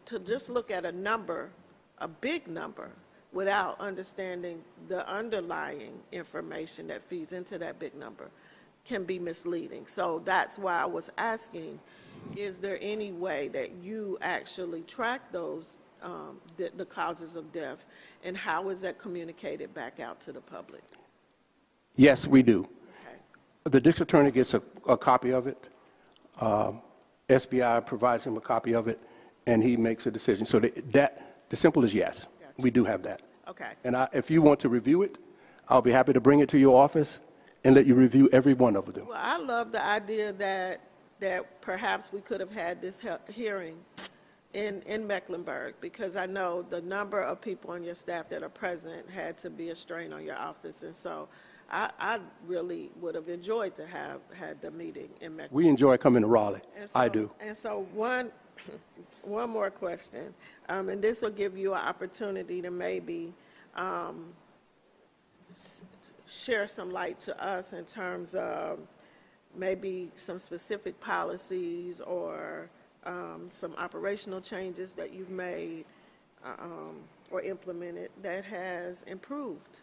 to just look at a number, a big number, without understanding the underlying information that feeds into that big number can be misleading. So that's why I was asking, is there any way that you actually track those, the causes of death, and how is that communicated back out to the public? Yes, we do. Okay. The district attorney gets a copy of it. SBI provides him a copy of it, and he makes a decision. So the simple is yes, Gotcha. we do have that. Okay. And if you want to review it, I'll be happy to bring it to your office and let you review every one of them. Well, I love the idea that perhaps we could have had this hearing in Mecklenburg, because I know the number of people on your staff that are present had to be a strain on your office, and so I really would have enjoyed to have had the meeting in Mecklenburg. We enjoy coming to Raleigh. I do. And so one more question, and this will give you an opportunity to maybe share some light to us in terms of maybe some specific policies or some operational changes that you've made or implemented that has improved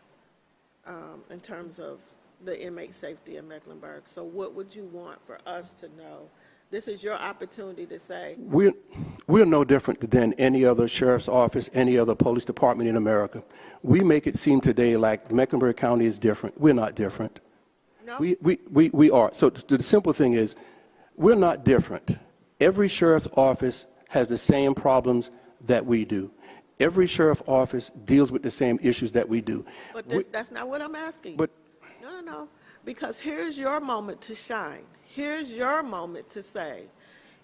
in terms of the inmate safety in Mecklenburg. So what would you want for us to know? This is your opportunity to say. We're no different than any other sheriff's office, any other police department in America. We make it seem today like Mecklenburg County is different. We're not different. No? We are. So the simple thing is, we're not different. Every sheriff's office has the same problems that we do. Every sheriff's office deals with the same issues that we do. But that's not what I'm asking. But No. Because here's your moment to shine. Here's your moment to say,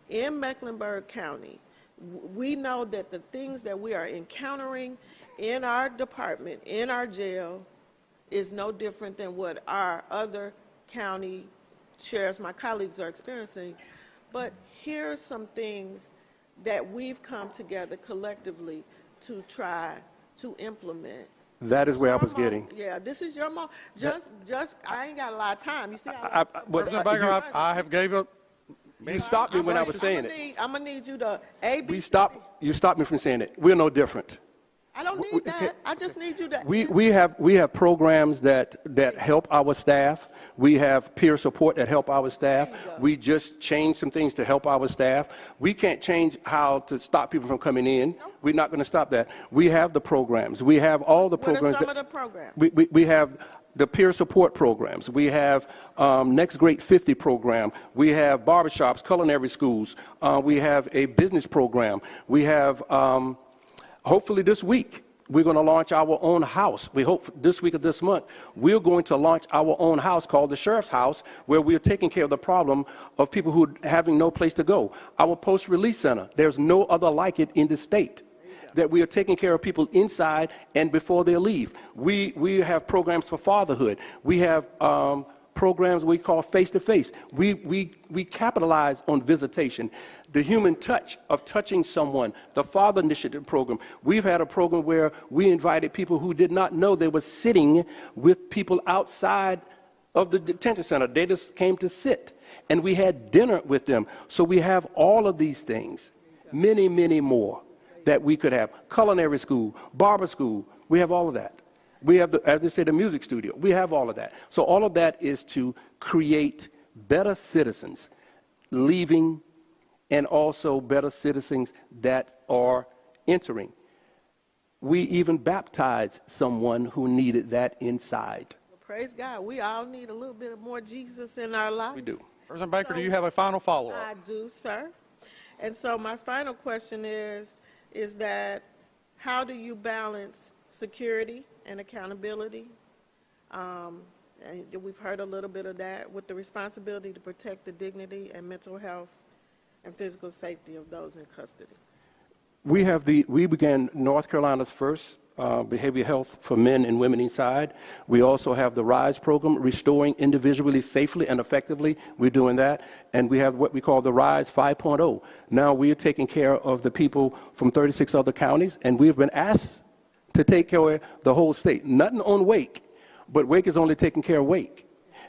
in Mecklenburg County, we know that the things that we are encountering in our department, in our jail, is no different than what our other county sheriffs, my colleagues, are experiencing. But here's some things that we've come together collectively to try to implement. that is where I was getting. Yeah, this is your moment. I ain't got a lot of time. You see, President Baker, I have gave up. You stopped me when I was saying it. I'm gonna need you to You stopped me from saying it. We're no different. I don't need that. I just need you to. We have programs that help our staff. We have peer support that help our staff. We just changed some things to help our staff. We can't change how to stop people from coming in. We're not going to stop that. We have the programs. We have all the programs. What are some of the programs? We have the peer support programs. We have Next Great 50 program. We have barbershops, culinary schools. We have a business program. We have, hopefully this week, we're going to launch our own house. We hope this week or this month, we're going to launch our own house called the Sheriff's House, where we're taking care of the problem of people who are having no place to go. Our post-release center, there's no other like it in the state, that we are taking care of people inside and before they leave. We have programs for fatherhood. We have programs we call face-to-face. We capitalize on visitation. The human touch of touching someone, the Father Initiative program. We've had a program where we invited people who did not know they were sitting with people outside of the detention center. They just came to sit, and we had dinner with them. So we have all of these things, many, many more that we could have. Culinary school, barber school, we have all of that. We have, as they say, the music studio. We have all of that. So all of that is to create better citizens leaving, and also better citizens that are entering. We even baptized someone who needed that inside. Well, praise God. We all need a little bit more Jesus in our life. We do. President Baker, do you have a final follow-up? I do, sir. And so my final question is that how do you balance security and accountability? And we've heard a little bit of that, with the responsibility to protect the dignity and mental health and physical safety of those in custody. We began North Carolina's first behavioral health for men and women inside. We also have the RISE program, Restoring Individually Safely and Effectively. We're doing that. And we have what we call the RISE 5.0. Now we are taking care of the people from 36 other counties, and we've been asked to take care of the whole state. Nothing on Wake, but Wake is only taking care of Wake.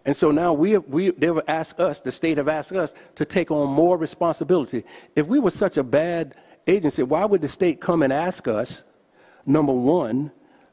And so now they've asked us, the state have asked us to take on more responsibility. If we were such a bad agency, why would the state come and ask us, number one,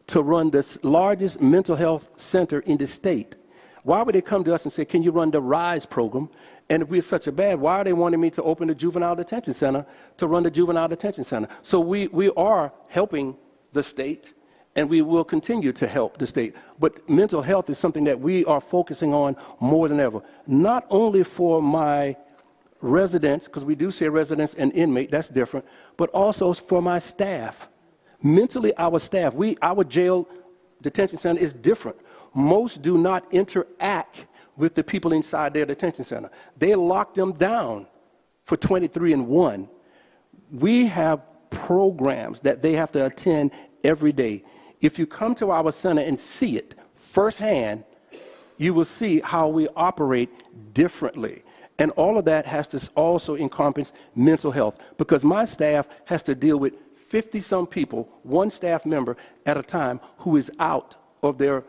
to run the largest mental health center in the state? Why would they come to us and say, can you run the RISE program? And if we're such a bad, why are they wanting me to open the juvenile detention center, to run the juvenile detention center? So we are helping the state, and we will continue to help the state. But mental health is something that we are focusing on more than ever, not only for my residents, because we do say residents and inmate, that's different, but also for my staff. Mentally, our staff, our jail detention center is different Most do not interact with the people inside their detention center. They lock them down for 23-1. We have programs that they have to attend every day. If you come to our center and see it firsthand, you will see how we operate differently. And all of that has to also encompass mental health, because my staff has to deal with 50-some people, one staff member at a time, who is out of their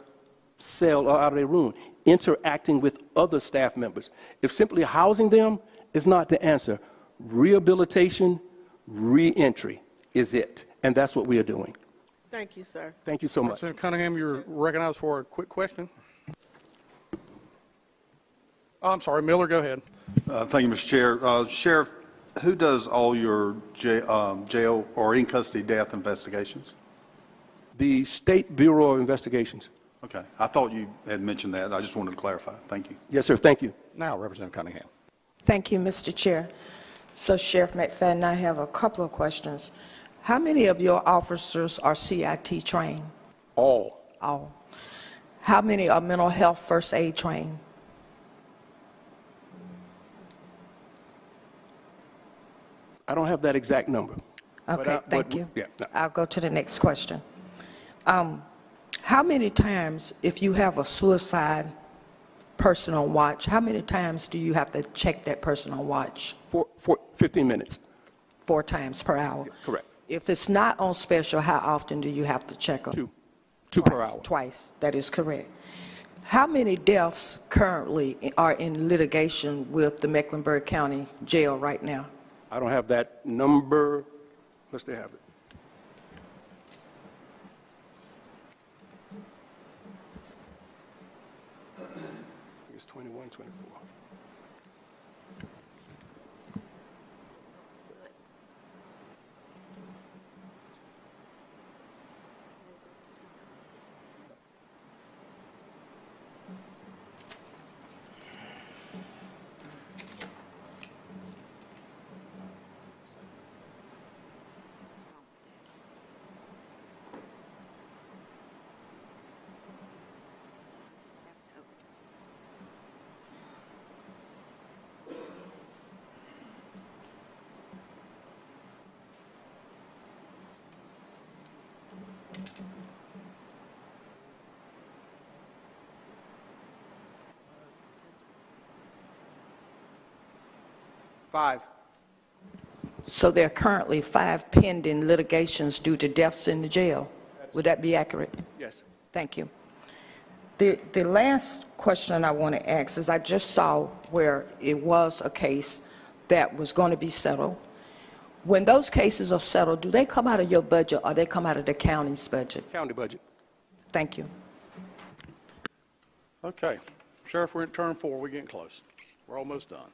cell or out of their room, interacting with other staff members. If simply housing them is not the answer, rehabilitation, re-entry is it. And that's what we are doing. Thank you, sir. Thank you so much. Senator Cunningham, you're recognized for a quick question. Oh, I'm sorry, Miller, go ahead. Thank you, Mr. Chair. Sheriff, who does all your jail or in-custody death investigations? The State Bureau of Investigations. Okay. I thought you had mentioned that. I just wanted to clarify. Thank you. Yes, sir. Thank you. Now, Representative Cunningham. Thank you, Mr. Chair. So, Sheriff McFadden, I have a couple of questions. How many of your officers are CIT trained? All. All. How many are mental health first aid trained? I don't have that exact number. Okay, thank you. Yeah, no. I'll go to the next question. How many times, if you have a suicide person on watch, how many times do you have to check that person on watch? 15 minutes. 4 times per hour? Correct. If it's not on special, how often do you have to check them? Two per hour. Twice, that is correct. How many deaths currently are in litigation with the Mecklenburg County Jail right now? I don't have that number. Let's have it. I think it's 21, 24. Five. So there are currently 5 pending litigations due to deaths in the jail. Would that be accurate? Yes. Thank you. The last question I want to ask is, I just saw where it was a case that was going to be settled. When those cases are settled, do they come out of your budget or they come out of the county's budget? County budget. Thank you. Okay. Sheriff, we're in turn 4. We're getting close. We're almost done.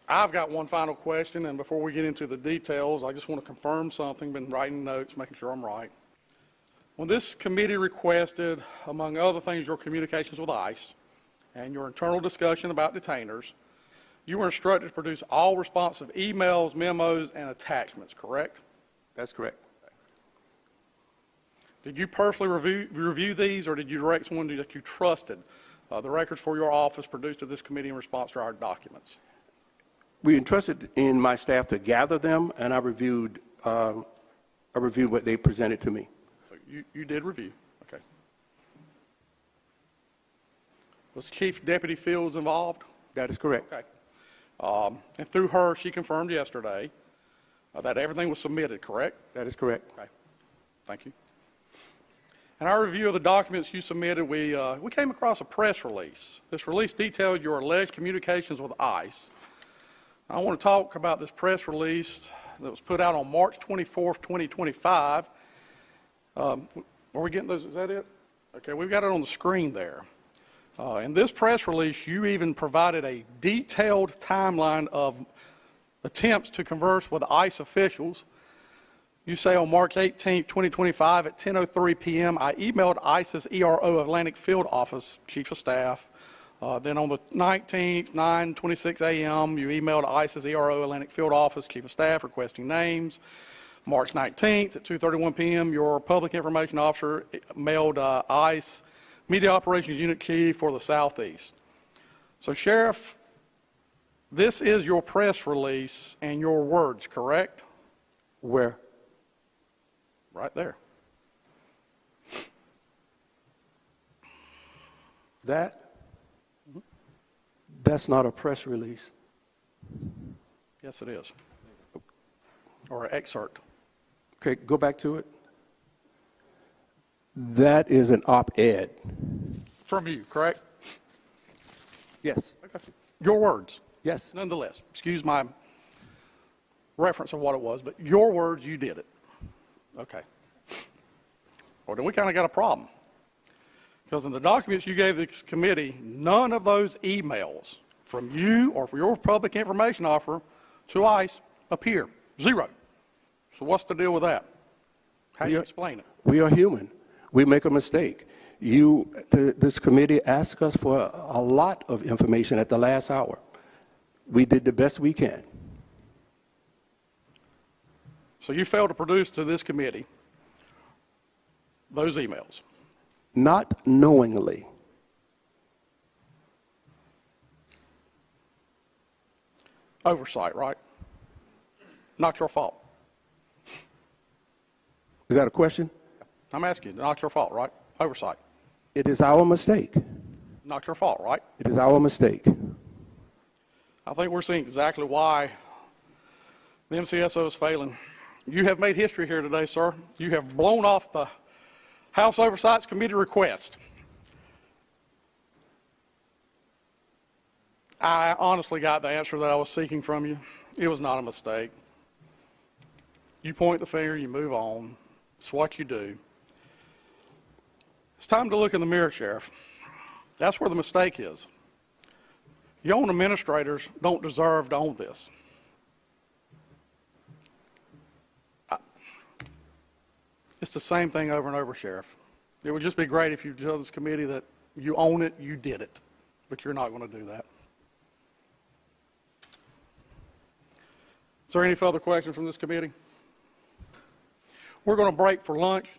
I've got one final question, and before we get into the details, I just want to confirm something. Been writing notes, making sure I'm right. When this committee requested, among other things, your communications with ICE and your internal discussion about detainers, you were instructed to produce all responsive emails, memos, and attachments, correct? That's correct. Did you personally review these, or did you direct someone that you trusted the records for your office produced to this committee in response to our documents? We entrusted in my staff to gather them, and I reviewed what they presented to me. So you did review, okay. Was Chief Deputy Fields involved? That is correct. Okay. And through her, she confirmed yesterday that everything was submitted, correct? That is correct. Okay. Thank you. In our review of the documents you submitted, we came across a press release. This release detailed your alleged communications with ICE. I want to talk about this press release that was put out on March 24th, 2025. Are we getting those? Is that it? Okay, we've got it on the screen there. In this press release, you even provided a detailed timeline of attempts to converse with ICE officials. You say on March 18th, 2025 at 10:03 p.m., I emailed ICE's ERO Atlantic Field Office, Chief of Staff. Then on the 19th, 9:26 a.m., you emailed ICE's ERO Atlantic Field Office, Chief of Staff, requesting names. March 19th at 2:31 p.m., your public information officer mailed ICE Media Operations Unit Key for the Southeast. So, Sheriff, this is your press release and your words, correct? Where? Right there. That's not a press release. Yes, it is. Or an excerpt. Okay, go back to it. That is an op-ed. From you, correct? Yes. Okay. Your words. Yes. Nonetheless, excuse my reference of what it was, but your words, you did it. Okay. Well, then we kind of got a problem. Because in the documents you gave this committee, none of those emails from you or from your public information officer to ICE appear. Zero. So what's the deal with that? How do you explain it? We are human. We make a mistake. This committee asked us for a lot of information at the last hour. We did the best we can. So you failed to produce to this committee those emails. Not knowingly. Oversight, right? Not your fault. Is that a question? I'm asking you, not your fault, right? Oversight. It is our mistake. Not your fault, right? It is our mistake. I think we're seeing exactly why the MCSO is failing. You have made history here today, sir. You have blown off the House Oversight's committee request. I honestly got the answer that I was seeking from you. It was not a mistake. You point the finger, you move on. It's what you do. It's time to look in the mirror, Sheriff. That's where the mistake is. Your own administrators don't deserve to own this. It's the same thing over and over, Sheriff. It would just be great if you tell this committee that you own it, you did it, but you're not going to do that. Is there any further questions from this committee? We're going to break for lunch.